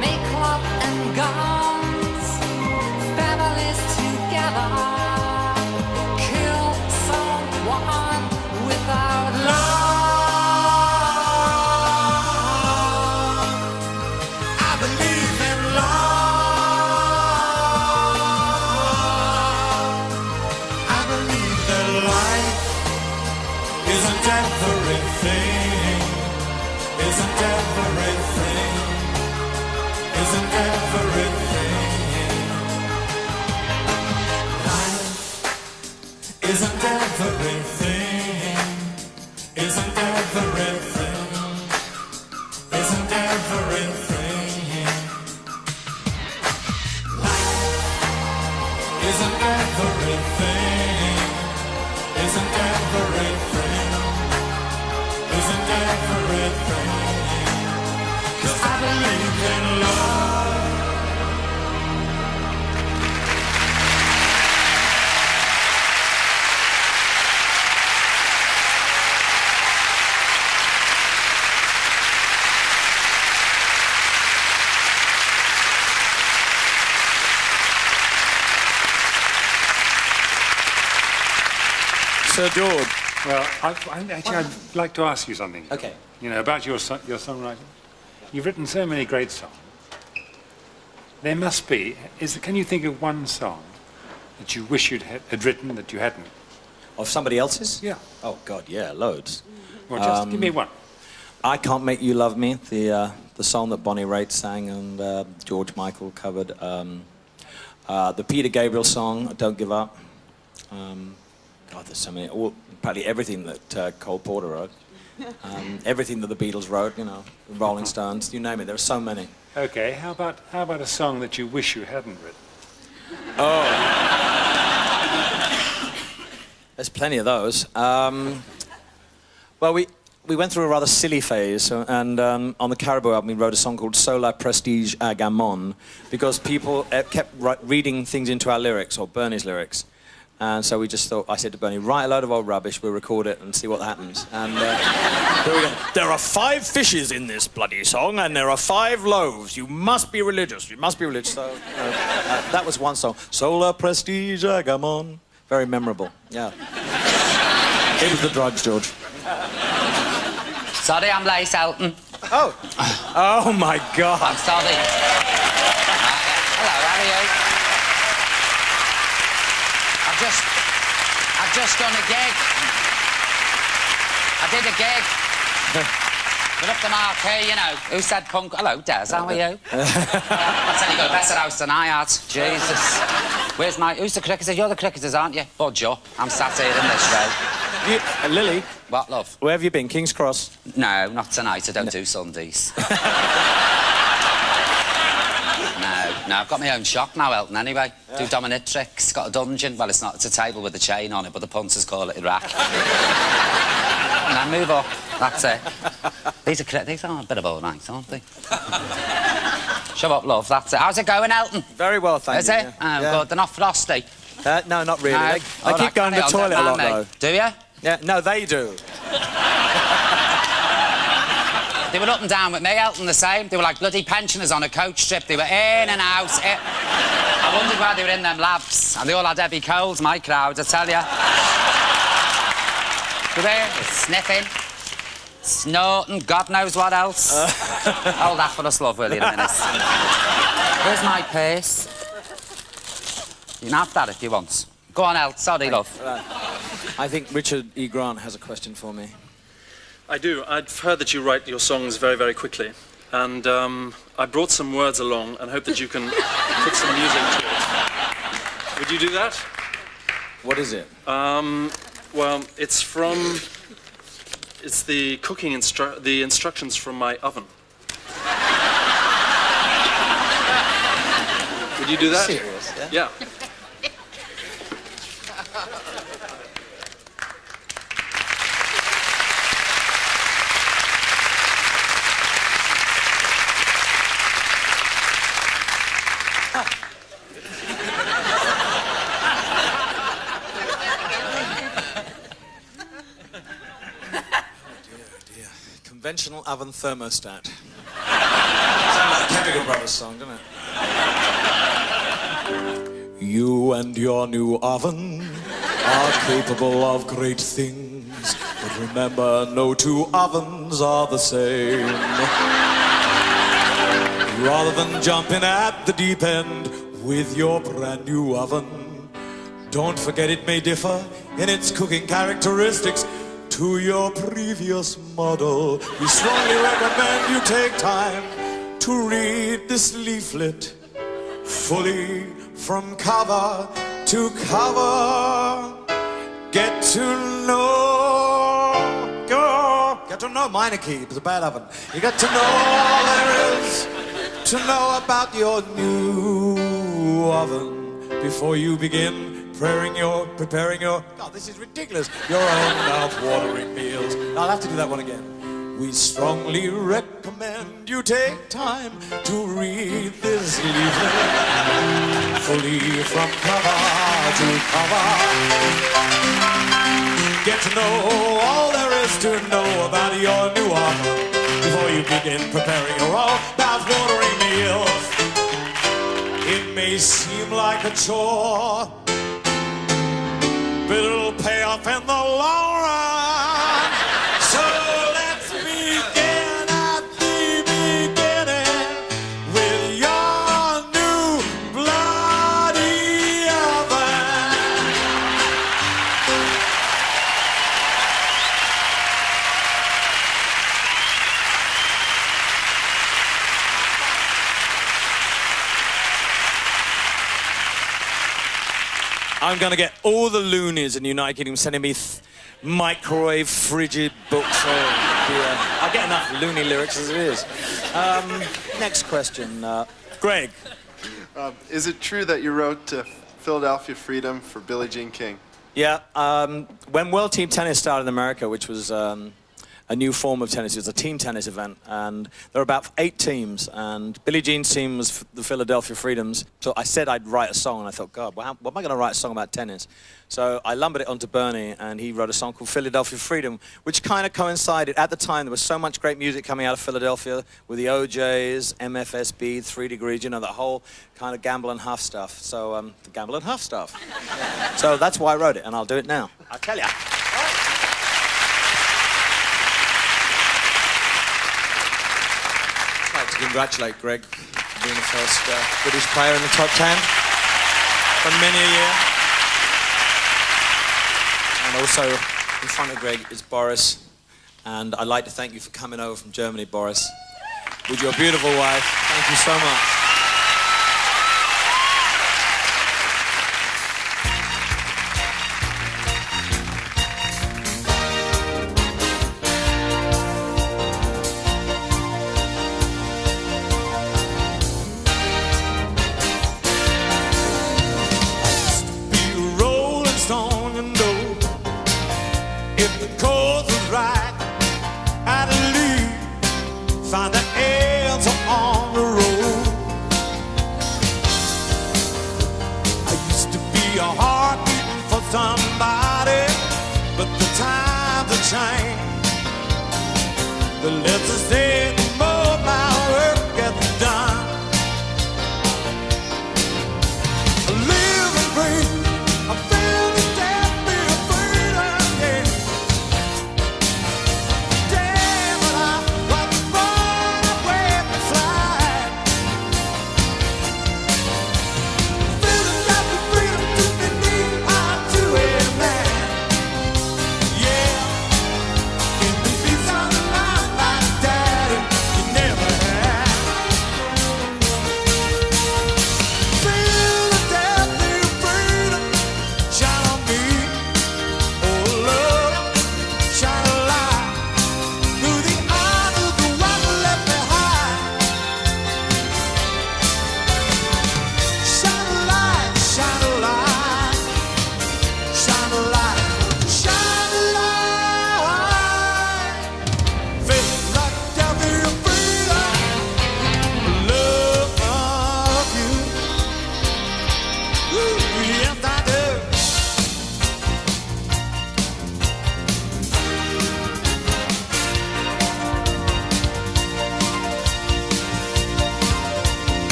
make love and guns, families together, kill someone without love. Isn't everything, isn't everything, isn't everything, life isn't everything, isn't everything, in love. Sir George. Well, I'd like to ask you something. Okay. You know, about your songwriting. You've written so many great songs. There must be. Can you think of one song that you wish had written that you hadn't? Of somebody else's? Yeah. Oh God, yeah, loads. Well, just give me one. I Can't Make You Love Me, the song that Bonnie Raitt sang and George Michael covered. The Peter Gabriel song, Don't Give Up. God, there's so many. Practically everything that Cole Porter wrote. Everything that the Beatles wrote, you know, the Rolling Stones, you name it. There are so many. Okay, how about a song that you wish you hadn't written? Oh. There's plenty of those. Well, we went through a rather silly phase, and on the Caribou album we wrote a song called Sola Prestige Agamon, because people kept reading things into our lyrics, or Bernie's lyrics. And so we just thought, I said to Bernie, write a load of old rubbish, we'll record it and see what happens. And here we go. There are 5 fishes in this bloody song, and there are 5 loaves. You must be religious. You must be religious. So that was one song. Sola Prestige Agamon. Very memorable. Yeah. It was the drugs, George. Sorry, I'm late, Elton. Oh. Oh, my God. I'm sorry. Hello, how are you? I've just done a gig. I did a gig. Put up the marquee, you know. Who said punk? Hello, Des, how are you? I said you got a better house than I had. Jesus. Who's the cricketers? You're the cricketers, aren't you? Budge up. I'm sat here in this row. Lily? What, love? Where have you been? King's Cross? No, not tonight. I don't do Sundays. No, I've got my own shop now, Elton, anyway. Yeah. Do dominatrix, got a dungeon. Well, it's not, it's a table with a chain on it, but the punters call it a rack. Now, move up. That's it. These are a bit of all right, aren't they? Shut up, love, that's it. How's it going, Elton? Very well, thank you. Is it? Yeah. Oh, yeah. good. They're not frosty? No, not really. No. They keep going to the toilet a lot, though. Do you? Yeah, no, they do. They were up and down with me, Elton, the same. They were like bloody pensioners on a coach trip. They were in and out. I wondered why they were in them labs. And they all had heavy colds, my crowd, I tell you. They're sniffing, snorting, God knows what else. Hold that for us, love, will you, in a minute? Where's my purse? You can have that if you want. Go on, El. Sorry, love. I think Richard E. Grant has a question for me. I do. I've heard that you write your songs very, very quickly. And I brought some words along and hope that you can put some music to it. Would you do that? What is it? Well, it's the cooking instructions from my oven. Would you do that? Serious, yeah? Yeah. Conventional oven thermostat. Sounds like a Chemical Brothers song, doesn't it? You and your new oven are capable of great things, but remember, no 2 ovens are the same. Rather than jumping at the deep end with your brand new oven, don't forget it may differ in its cooking characteristics to your previous model. We strongly recommend you take time to read this leaflet fully from cover to cover. Get to know minor key, it's a bad oven. You get to know all there is to know about your new oven before you begin preparing your, God, this is ridiculous, your own mouth-watering meals. I'll have to do that one again. We strongly recommend you take time to read this leaflet fully from cover to cover. Get to know all there is to know about your new offer before you begin preparing your own mouth-watering meals. It may seem like a chore, but it'll pay off in the long run. So let's begin at the beginning with your new bloody oven. I'm going to get all the loonies in the United Kingdom sending me microwave frigid books. I get enough loony lyrics as it is. Next question. Greg. Is it true that you wrote Philadelphia Freedom for Billie Jean King? Yeah. When World Team Tennis started in America, which was a new form of tennis, it was a team tennis event, and there were about 8 teams, and Billie Jean's team was the Philadelphia Freedoms. So I said I'd write a song, and I thought, God, what am I going to write a song about tennis? So I lumbered it onto Bernie, and he wrote a song called Philadelphia Freedom, which kind of coincided. At the time, there was so much great music coming out of Philadelphia with the OJs, MFSB, 3 Degrees, you know, that whole kind of Gamble and Huff stuff. So, the Gamble and Huff stuff. So that's why I wrote it, and I'll do it now. I'll tell ya. I'd like to congratulate Greg for being the first British player in the top 10 for many a year. And also, in front of Greg is Boris. And I'd like to thank you for coming over from Germany, Boris, with your beautiful wife. Thank you so much. Find the answer on the road.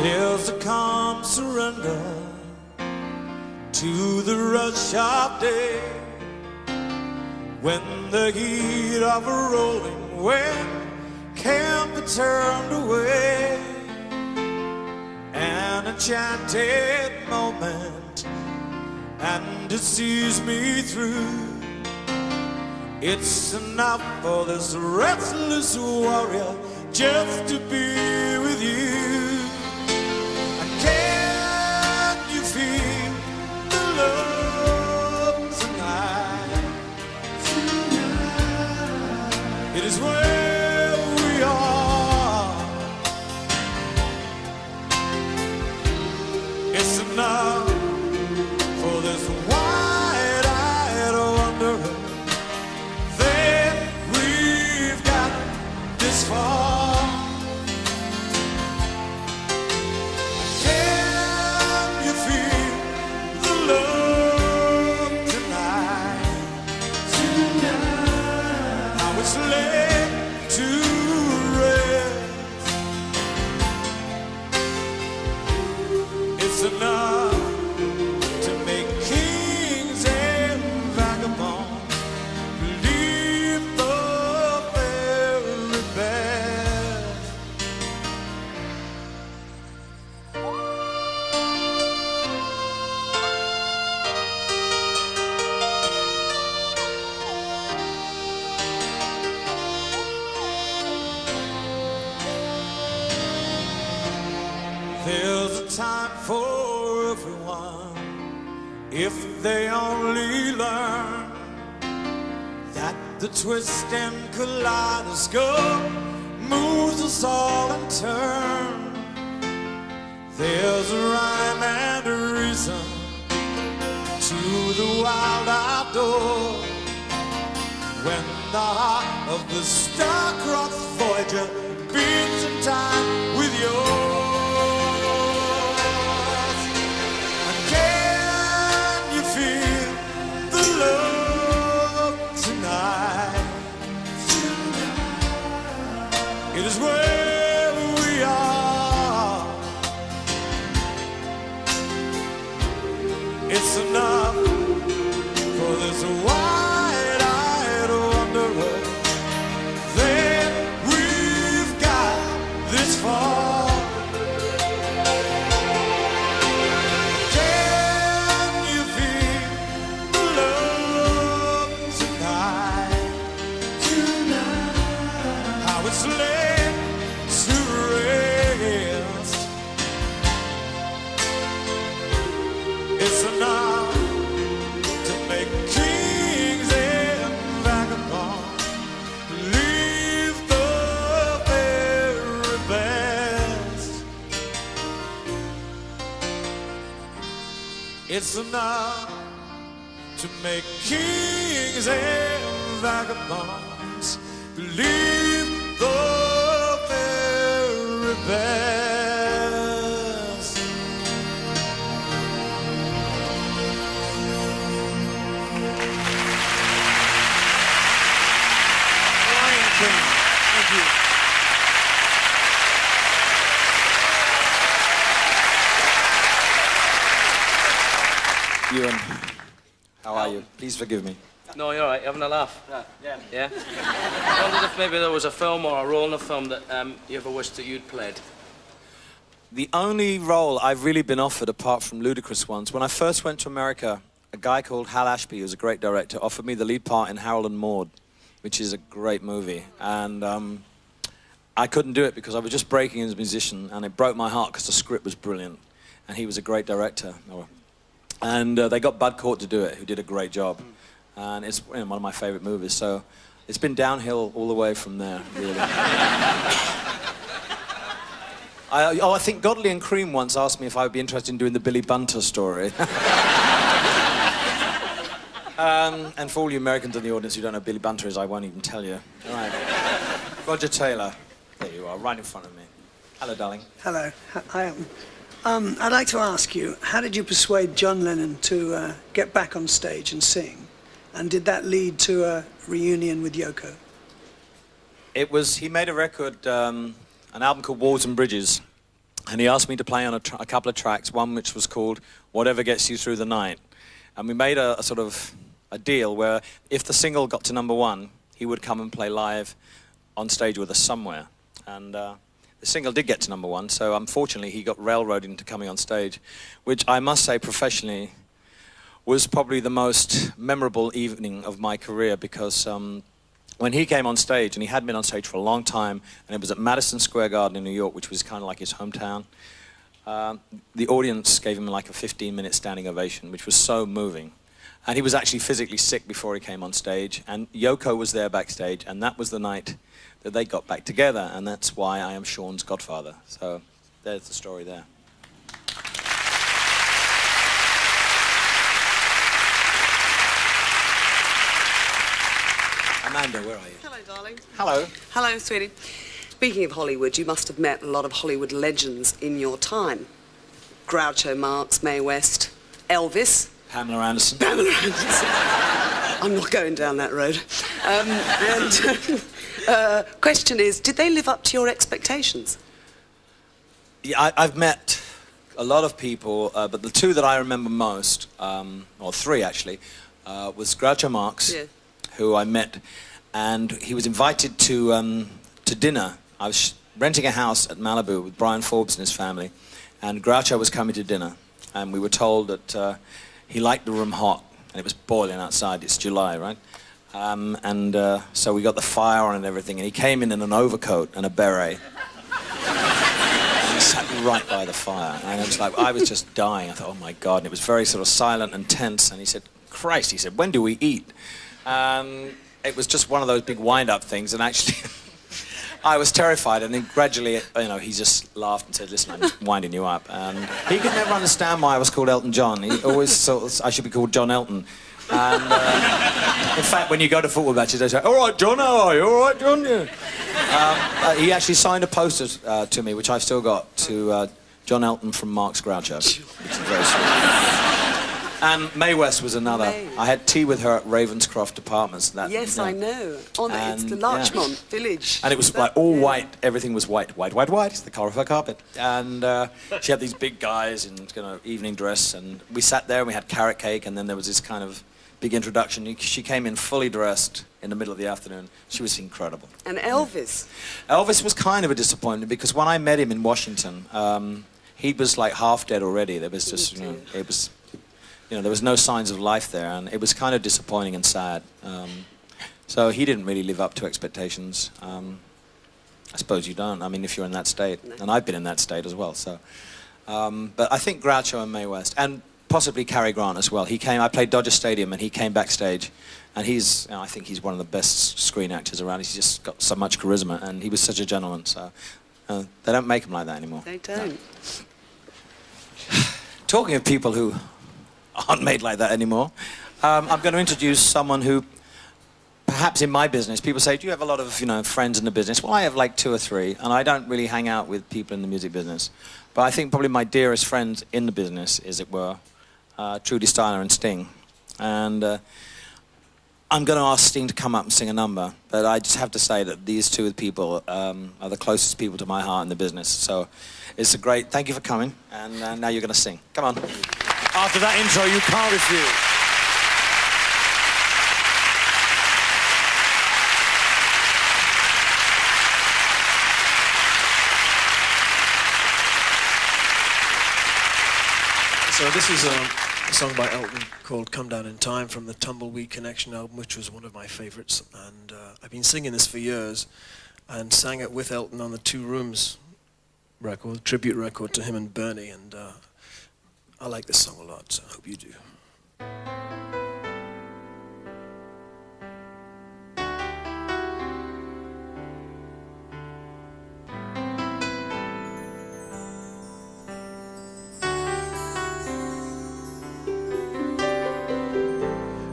There's a calm surrender to the rush of day, when the heat of a rolling wind can't be turned away. An enchanted moment, and it sees me through. It's enough for this restless warrior just to be with you. Can you feel the love tonight? It is where we are. It's enough for this wide-eyed wanderer. Then we've got this far. Can you feel the love tonight? How it's laid to rest. It's enough to make kings and vagabonds believe the very best. There's a time for everyone if they only learn that the twist and kaleidoscope moves us all in turn. There's a rhyme and a reason to the wild outdoors, when the heart of the star-crossed Voyager beats in time with yours. Can you feel the love tonight? It is where we are. It's enough for this wide-eyed wanderer. Then we've got this far. Can you feel the love tonight? How it's laid to rest. It's enough to make kings and vagabonds believe the very best. It's enough to make kings and vagabonds believe the very best. Thank you. Ewan, how are you? Please forgive me. No, you're all right. Having a laugh? Yeah. Yeah? I wondered if maybe there was a film or a role in a film that you ever wished that you'd played. The only role I've really been offered, apart from ludicrous ones, when I first went to America, a guy called Hal Ashby, who's a great director, offered me the lead part in Harold and Maude, which is a great movie. And I couldn't do it because I was just breaking as a musician, and it broke my heart because the script was brilliant, and he was a great director. And they got Bud Cort to do it, who did a great job. And it's one of my favorite movies, so it's been downhill all the way from there, really. I think Godley and Cream once asked me if I would be interested in doing the Billy Bunter story. And for all you Americans in the audience who don't know who Billy Bunter is, I won't even tell you. All right. Roger Taylor. There you are, right in front of me. Hello, darling. Hello. Hi, Elton. I'd like to ask you, how did you persuade John Lennon to get back on stage and sing? And did that lead to a reunion with Yoko? It was, he made a record, an album called Walls and Bridges. And he asked me to play on a couple of tracks, one which was called Whatever Gets You Through the Night. And we made a sort of a deal where if the single got to #1, he would come and play live on stage with us somewhere. And the single did get to #1, so unfortunately he got railroaded into coming on stage, which I must say professionally was probably the most memorable evening of my career, because when he came on stage, and he hadn't been on stage for a long time, and it was at Madison Square Garden in New York, which was kind of like his hometown, the audience gave him like a 15-minute standing ovation, which was so moving. And he was actually physically sick before he came on stage, and Yoko was there backstage, and that was the night that they got back together, and that's why I am Sean's godfather. So there's the story there. Amanda, where are you? Hello, darling. Hello. Hello, sweetie. Speaking of Hollywood, you must have met a lot of Hollywood legends in your time. Groucho Marx, Mae West, Elvis. Pamela Anderson. Pamela Anderson. I'm not going down that road. Question is, did they live up to your expectations? Yeah, I've met a lot of people, but the two that I remember most, or three actually, was Groucho Marx, Yeah. who I met, and he was invited to dinner. I was renting a house at Malibu with Brian Forbes and his family, and Groucho was coming to dinner, and we were told that he liked the room hot, and it was boiling outside. It's July, right? So we got the fire on and everything, and he came in an overcoat and a beret. And he sat right by the fire, and it was like, I was just dying. I thought, oh my God, and it was very sort of silent and tense, and he said, Christ, he said, when do we eat? It was just one of those big wind-up things, and actually I was terrified, and then gradually, you know, he just laughed and said, listen, I'm winding you up. And he could never understand why I was called Elton John. He always thought I should be called John Elton. And in fact, when you go to football matches, they say, all right, John, how are you? All right, John? Yeah. He actually signed a poster to me, which I've still got, to John Elton from Marx Groucho, which is very sweet. And Mae West was another. I had tea with her at Ravenscroft Apartments. Yes, I know. It's the Larchmont Village. And it was like all white. Everything was white. White, white, white. It's the colour of her carpet. And she had these big guys in evening dress. And we sat there and we had carrot cake. And then there was this kind of big introduction. She came in fully dressed in the middle of the afternoon. She was incredible. And Elvis? Elvis was kind of a disappointment, because when I met him in Washington, he was like half dead already. There was just, it was... there was no signs of life there, and it was kind of disappointing and sad. So he didn't really live up to expectations. I suppose you don't. I mean, if you're in that state, and I've been in that state as well. So, but I think Groucho and Mae West, and possibly Cary Grant as well. He came. I played Dodger Stadium, and he came backstage, and he's. I think he's one of the best screen actors around. He's just got so much charisma, and he was such a gentleman. So they don't make him like that anymore. They don't. No. Talking of people who aren't made like that anymore, I'm going to introduce someone who, perhaps in my business, people say, do you have a lot of friends in the business? Well, I have like 2 or 3, and I don't really hang out with people in the music business. But I think probably my dearest friends in the business, as it were, Trudy Styler and Sting. And I'm going to ask Sting to come up and sing a number, but I just have to say that these two people are the closest people to my heart in the business. So it's a great, thank you for coming, and now you're going to sing. Come on. After that intro, you can't refuse. So this is a song by Elton called Come Down in Time from the Tumbleweed Connection album, which was one of my favorites. And I've been singing this for years and sang it with Elton on the Two Rooms record, tribute record to him and Bernie. And I like this song a lot, so I hope you do.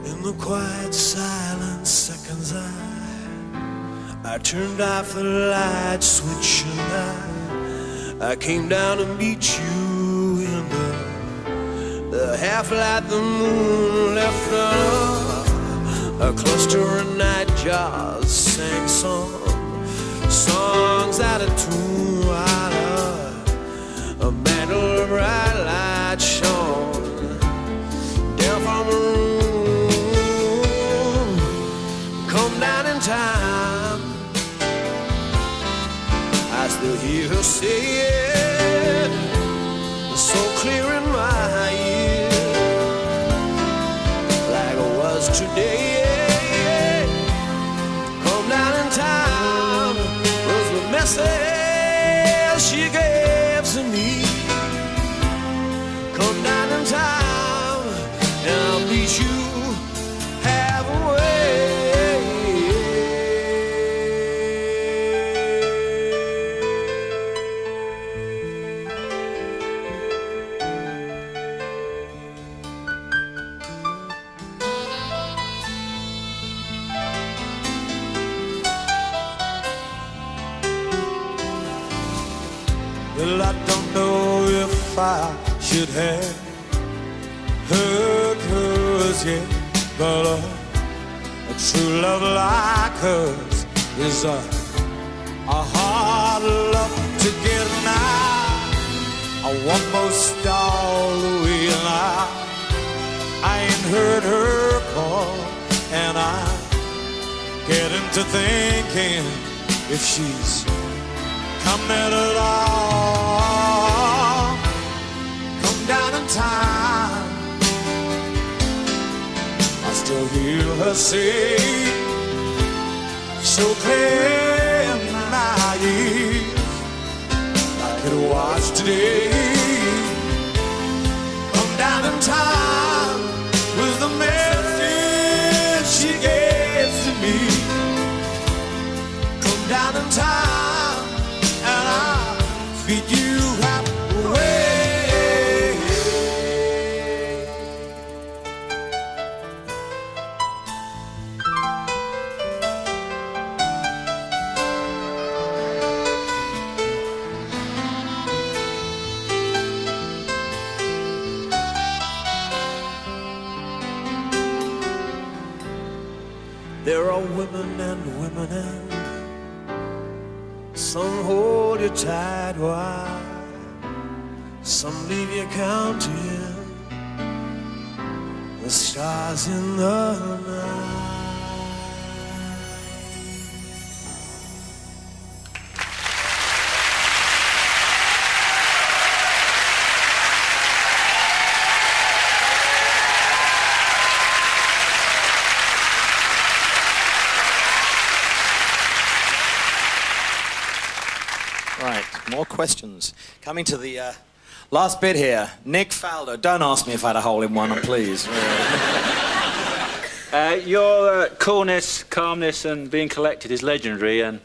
In the quiet silent seconds I turned off the light switch and I came down to meet you in the half-light the moon left a cluster of nightjars sang songs out of tune. still hear her say it, so clear in my ear, like it was today. Come down in time was the message she gave to me. Come down in time and I'll meet you halfway. Well, I don't know if I should have heard hers yet, but a true love like hers is a hard love to get now. I want most all the way now. I ain't heard her call, and I get into thinking if she's coming at all. Come down in time, I still hear her say, so clear in my ears, I could watch today. Come down in time was the message she gave to me. Come down in time and I'll feed you halfway. There are women and women and some hold you tight while some leave you counting the stars in the night. Right, more questions. Coming to the last bit here. Nick Faldo. Don't ask me if I had a hole in one, please. Your coolness, calmness and being collected is legendary, and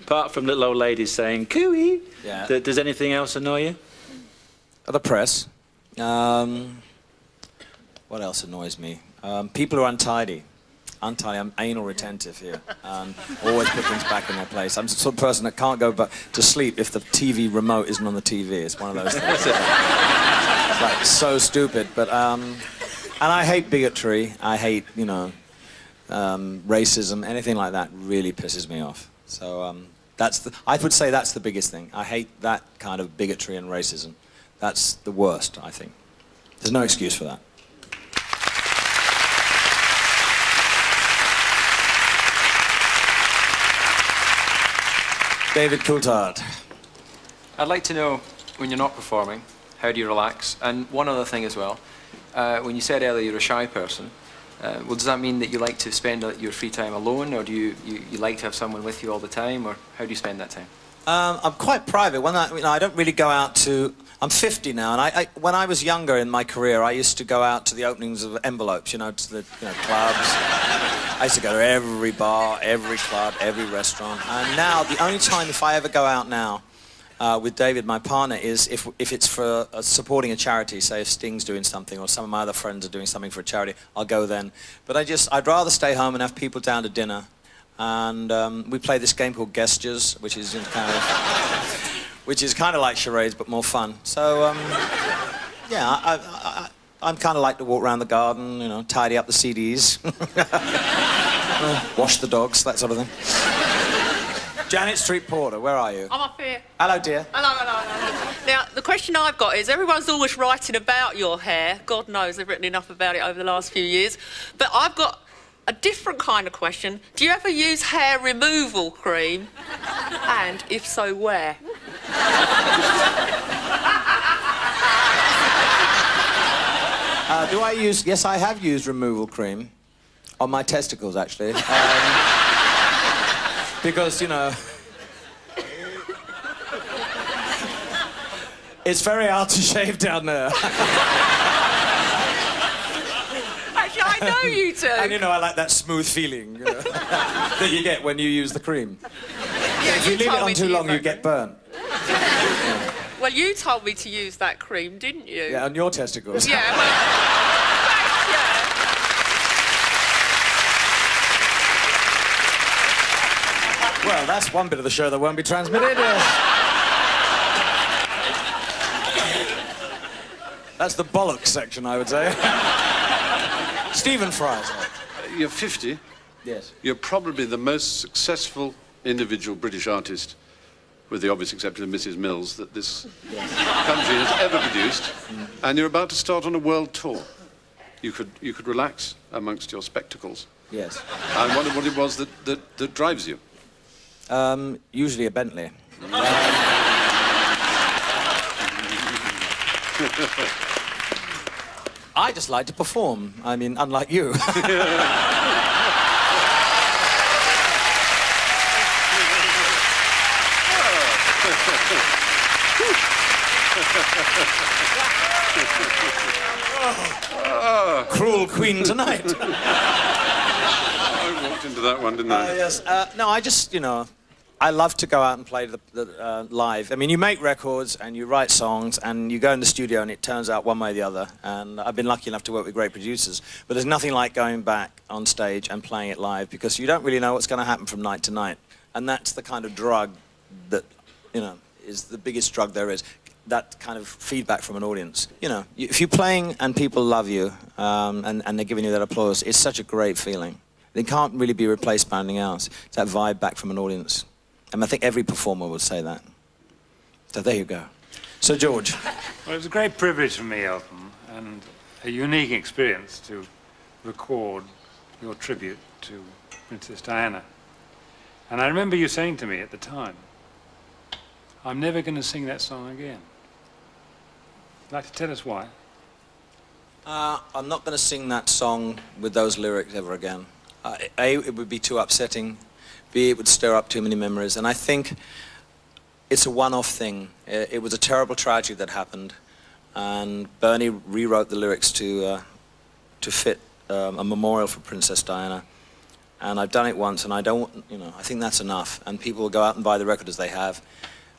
apart from little old ladies saying cooey, Yeah. does anything else annoy you? The press. What else annoys me? People who are untidy. I'm anal retentive here. Always put things back in their place. I'm the sort of person that can't go to sleep if the TV remote isn't on the TV. It's one of those things. It's like so stupid. But and I hate bigotry. I hate, racism. Anything like that really pisses me off. So I would say that's the biggest thing. I hate that kind of bigotry and racism. That's the worst, I think. There's no excuse for that. David Coulthard. I'd like to know, when you're not performing, how do you relax? And one other thing as well, when you said earlier you're a shy person, well, does that mean that you like to spend your free time alone, or do you like to have someone with you all the time, or how do you spend that time? I'm quite private. I don't really go out to... I'm 50 now, and when I was younger in my career, I used to go out to the openings of envelopes, to the clubs. I used to go to every bar, every club, every restaurant. And now, the only time if I ever go out now with David, my partner, is if it's for supporting a charity, say if Sting's doing something or some of my other friends are doing something for a charity, I'll go then. But I'd rather stay home and have people down to dinner. And we play this game called Gestures, which is kind of like charades but more fun. So yeah, I'm kind of like to walk around the garden, tidy up the CDs, wash the dogs, that sort of thing. Janet Street Porter, where are you? I'm up here. Hello, dear. Hello. Now, the question I've got is, everyone's always writing about your hair. God knows they've written enough about it over the last few years. But I've got a different kind of question. Do you ever use hair removal cream? And if so, where? Do I use... Yes, I have used removal cream on my testicles, actually. Because, you know... It's very hard to shave down there. Actually, I know you do. And, you know, I like that smooth feeling that you get when you use the cream. Yeah, if you leave it on too long, you get burnt. Well, you told me to use that cream, didn't you? Yeah, on your testicles. Yeah, well, thanks, yeah. Well, that's one bit of the show that won't be transmitted. That's the bollocks section, I would say. Stephen Fry. You're 50. Yes. You're probably the most successful individual British artist, with the obvious exception of Mrs. Mills, that this country has ever produced. And you're about to start on a world tour. You could relax amongst your spectacles. Yes. I wondered what it was that drives you. Usually a Bentley. I just like to perform. I mean, unlike you. Cruel queen tonight. I walked into that one, didn't I? Yes. No, I just, you know, I love to go out and play the live. I mean, you make records and you write songs and you go in the studio and it turns out one way or the other. And I've been lucky enough to work with great producers. But there's nothing like going back on stage and playing it live because you don't really know what's going to happen from night to night. And that's the kind of drug that, you know, is the biggest drug there is. That kind of feedback from an audience. You know, if you're playing and people love you and they're giving you that applause, it's such a great feeling. It can't really be replaced by anything else. It's that vibe back from an audience. And I think every performer would say that. So there you go. So, George. Well, it was a great privilege for me, Elton, and a unique experience to record your tribute to Princess Diana. And I remember you saying to me at the time, I'm never going to sing that song again. Would you like to tell us why? I'm not going to sing that song with those lyrics ever again. A, it would be too upsetting. B, it would stir up too many memories. And I think it's a one-off thing. It was a terrible tragedy that happened. And Bernie rewrote the lyrics to fit a memorial for Princess Diana. And I've done it once, and I don't, you know, I think that's enough. And people will go out and buy the record as they have.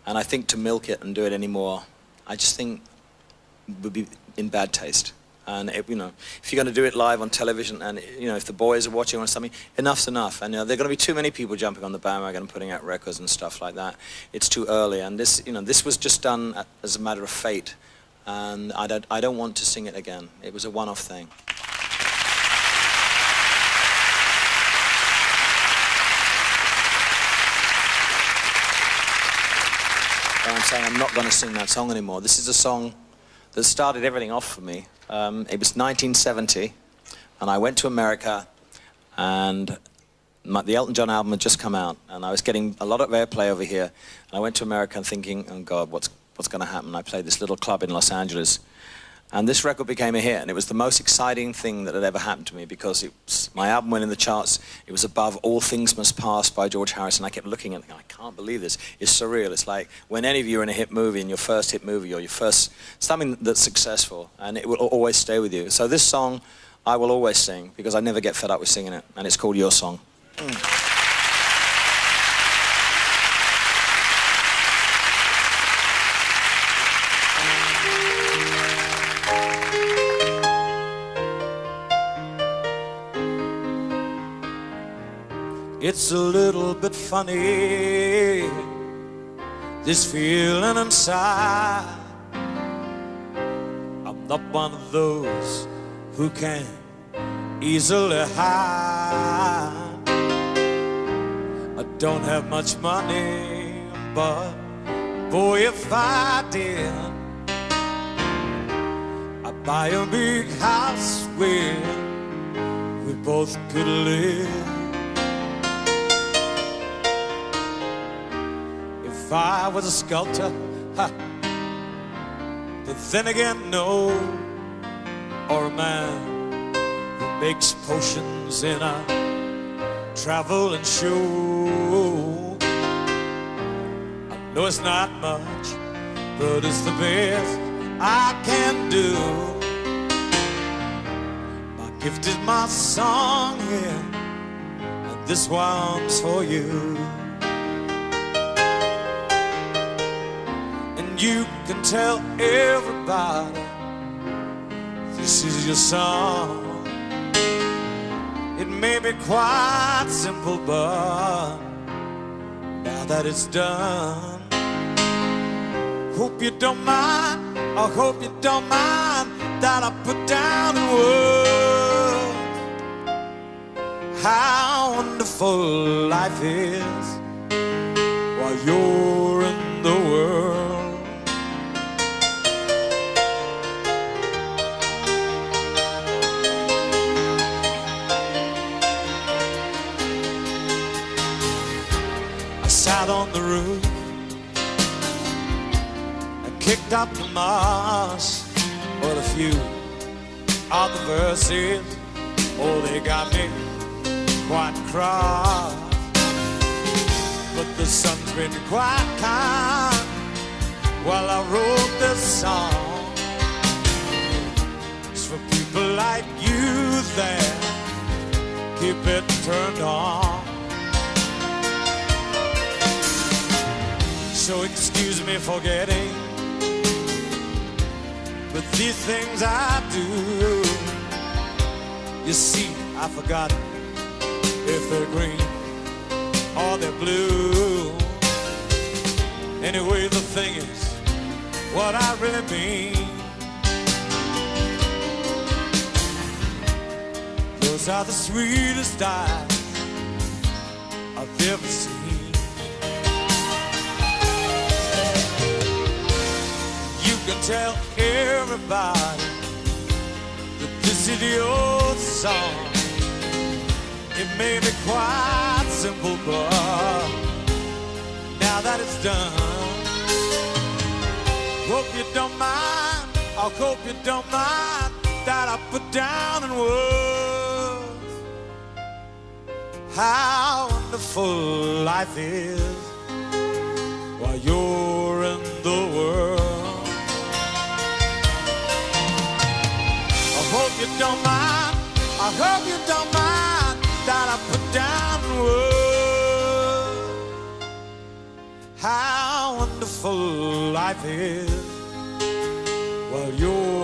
And I think to milk it and do it anymore, I just think would be in bad taste. And, you know, if you're going to do it live on television and, you know, if the boys are watching or something, enough's enough. And, you know, there are going to be too many people jumping on the bandwagon and putting out records and stuff like that. It's too early. And this, you know, this was just done as a matter of fate. And I don't want to sing it again. It was a one-off thing. And I'm saying I'm not going to sing that song anymore. This is a song that started everything off for me. It was 1970, and I went to America, and the Elton John album had just come out, and I was getting a lot of airplay over here. And I went to America and thinking, oh God, what's going to happen? I played this little club in Los Angeles, and this record became a hit, and it was the most exciting thing that had ever happened to me because my album went in the charts. It was above All Things Must Pass by George Harrison. I kept looking at it, I can't believe this. It's surreal. It's like when any of you are in a hit movie, in your first hit movie or your first, something that's successful, and it will always stay with you. So this song, I will always sing because I never get fed up with singing it, and it's called Your Song. It's a little bit funny, this feeling inside. I'm not one of those who can easily hide. I don't have much money, but boy, if I did, I'd buy a big house where we both could live. if I was a sculptor, ha. But then again, no. Or a man who makes potions in a traveling show. I know it's not much, but it's the best I can do. My gift is my song, yeah, and this one's for you. And you can tell everybody this is your song. It may be quite simple, but now that it's done, hope you don't mind, I hope you don't mind that I put down in words how wonderful life is while you're in the world. Sat on the roof and kicked up the moss. But a few of the verses, oh, they got me quite cross. But the sun's been quite kind while I wrote this song. It's for people like you that keep it turned on. So excuse me for getting, but these things I do. You see, I forgot if they're green or they're blue. Anyway, the thing is, what I really mean, those are the sweetest eyes I've ever seen. You can tell everybody that this is your song. It may be quite simple, but now that it's done, hope you don't mind, I hope you don't mind that I put down in words how wonderful life is while you're in the world. I hope you don't mind, I hope you don't mind that I put down in words how wonderful life is while you're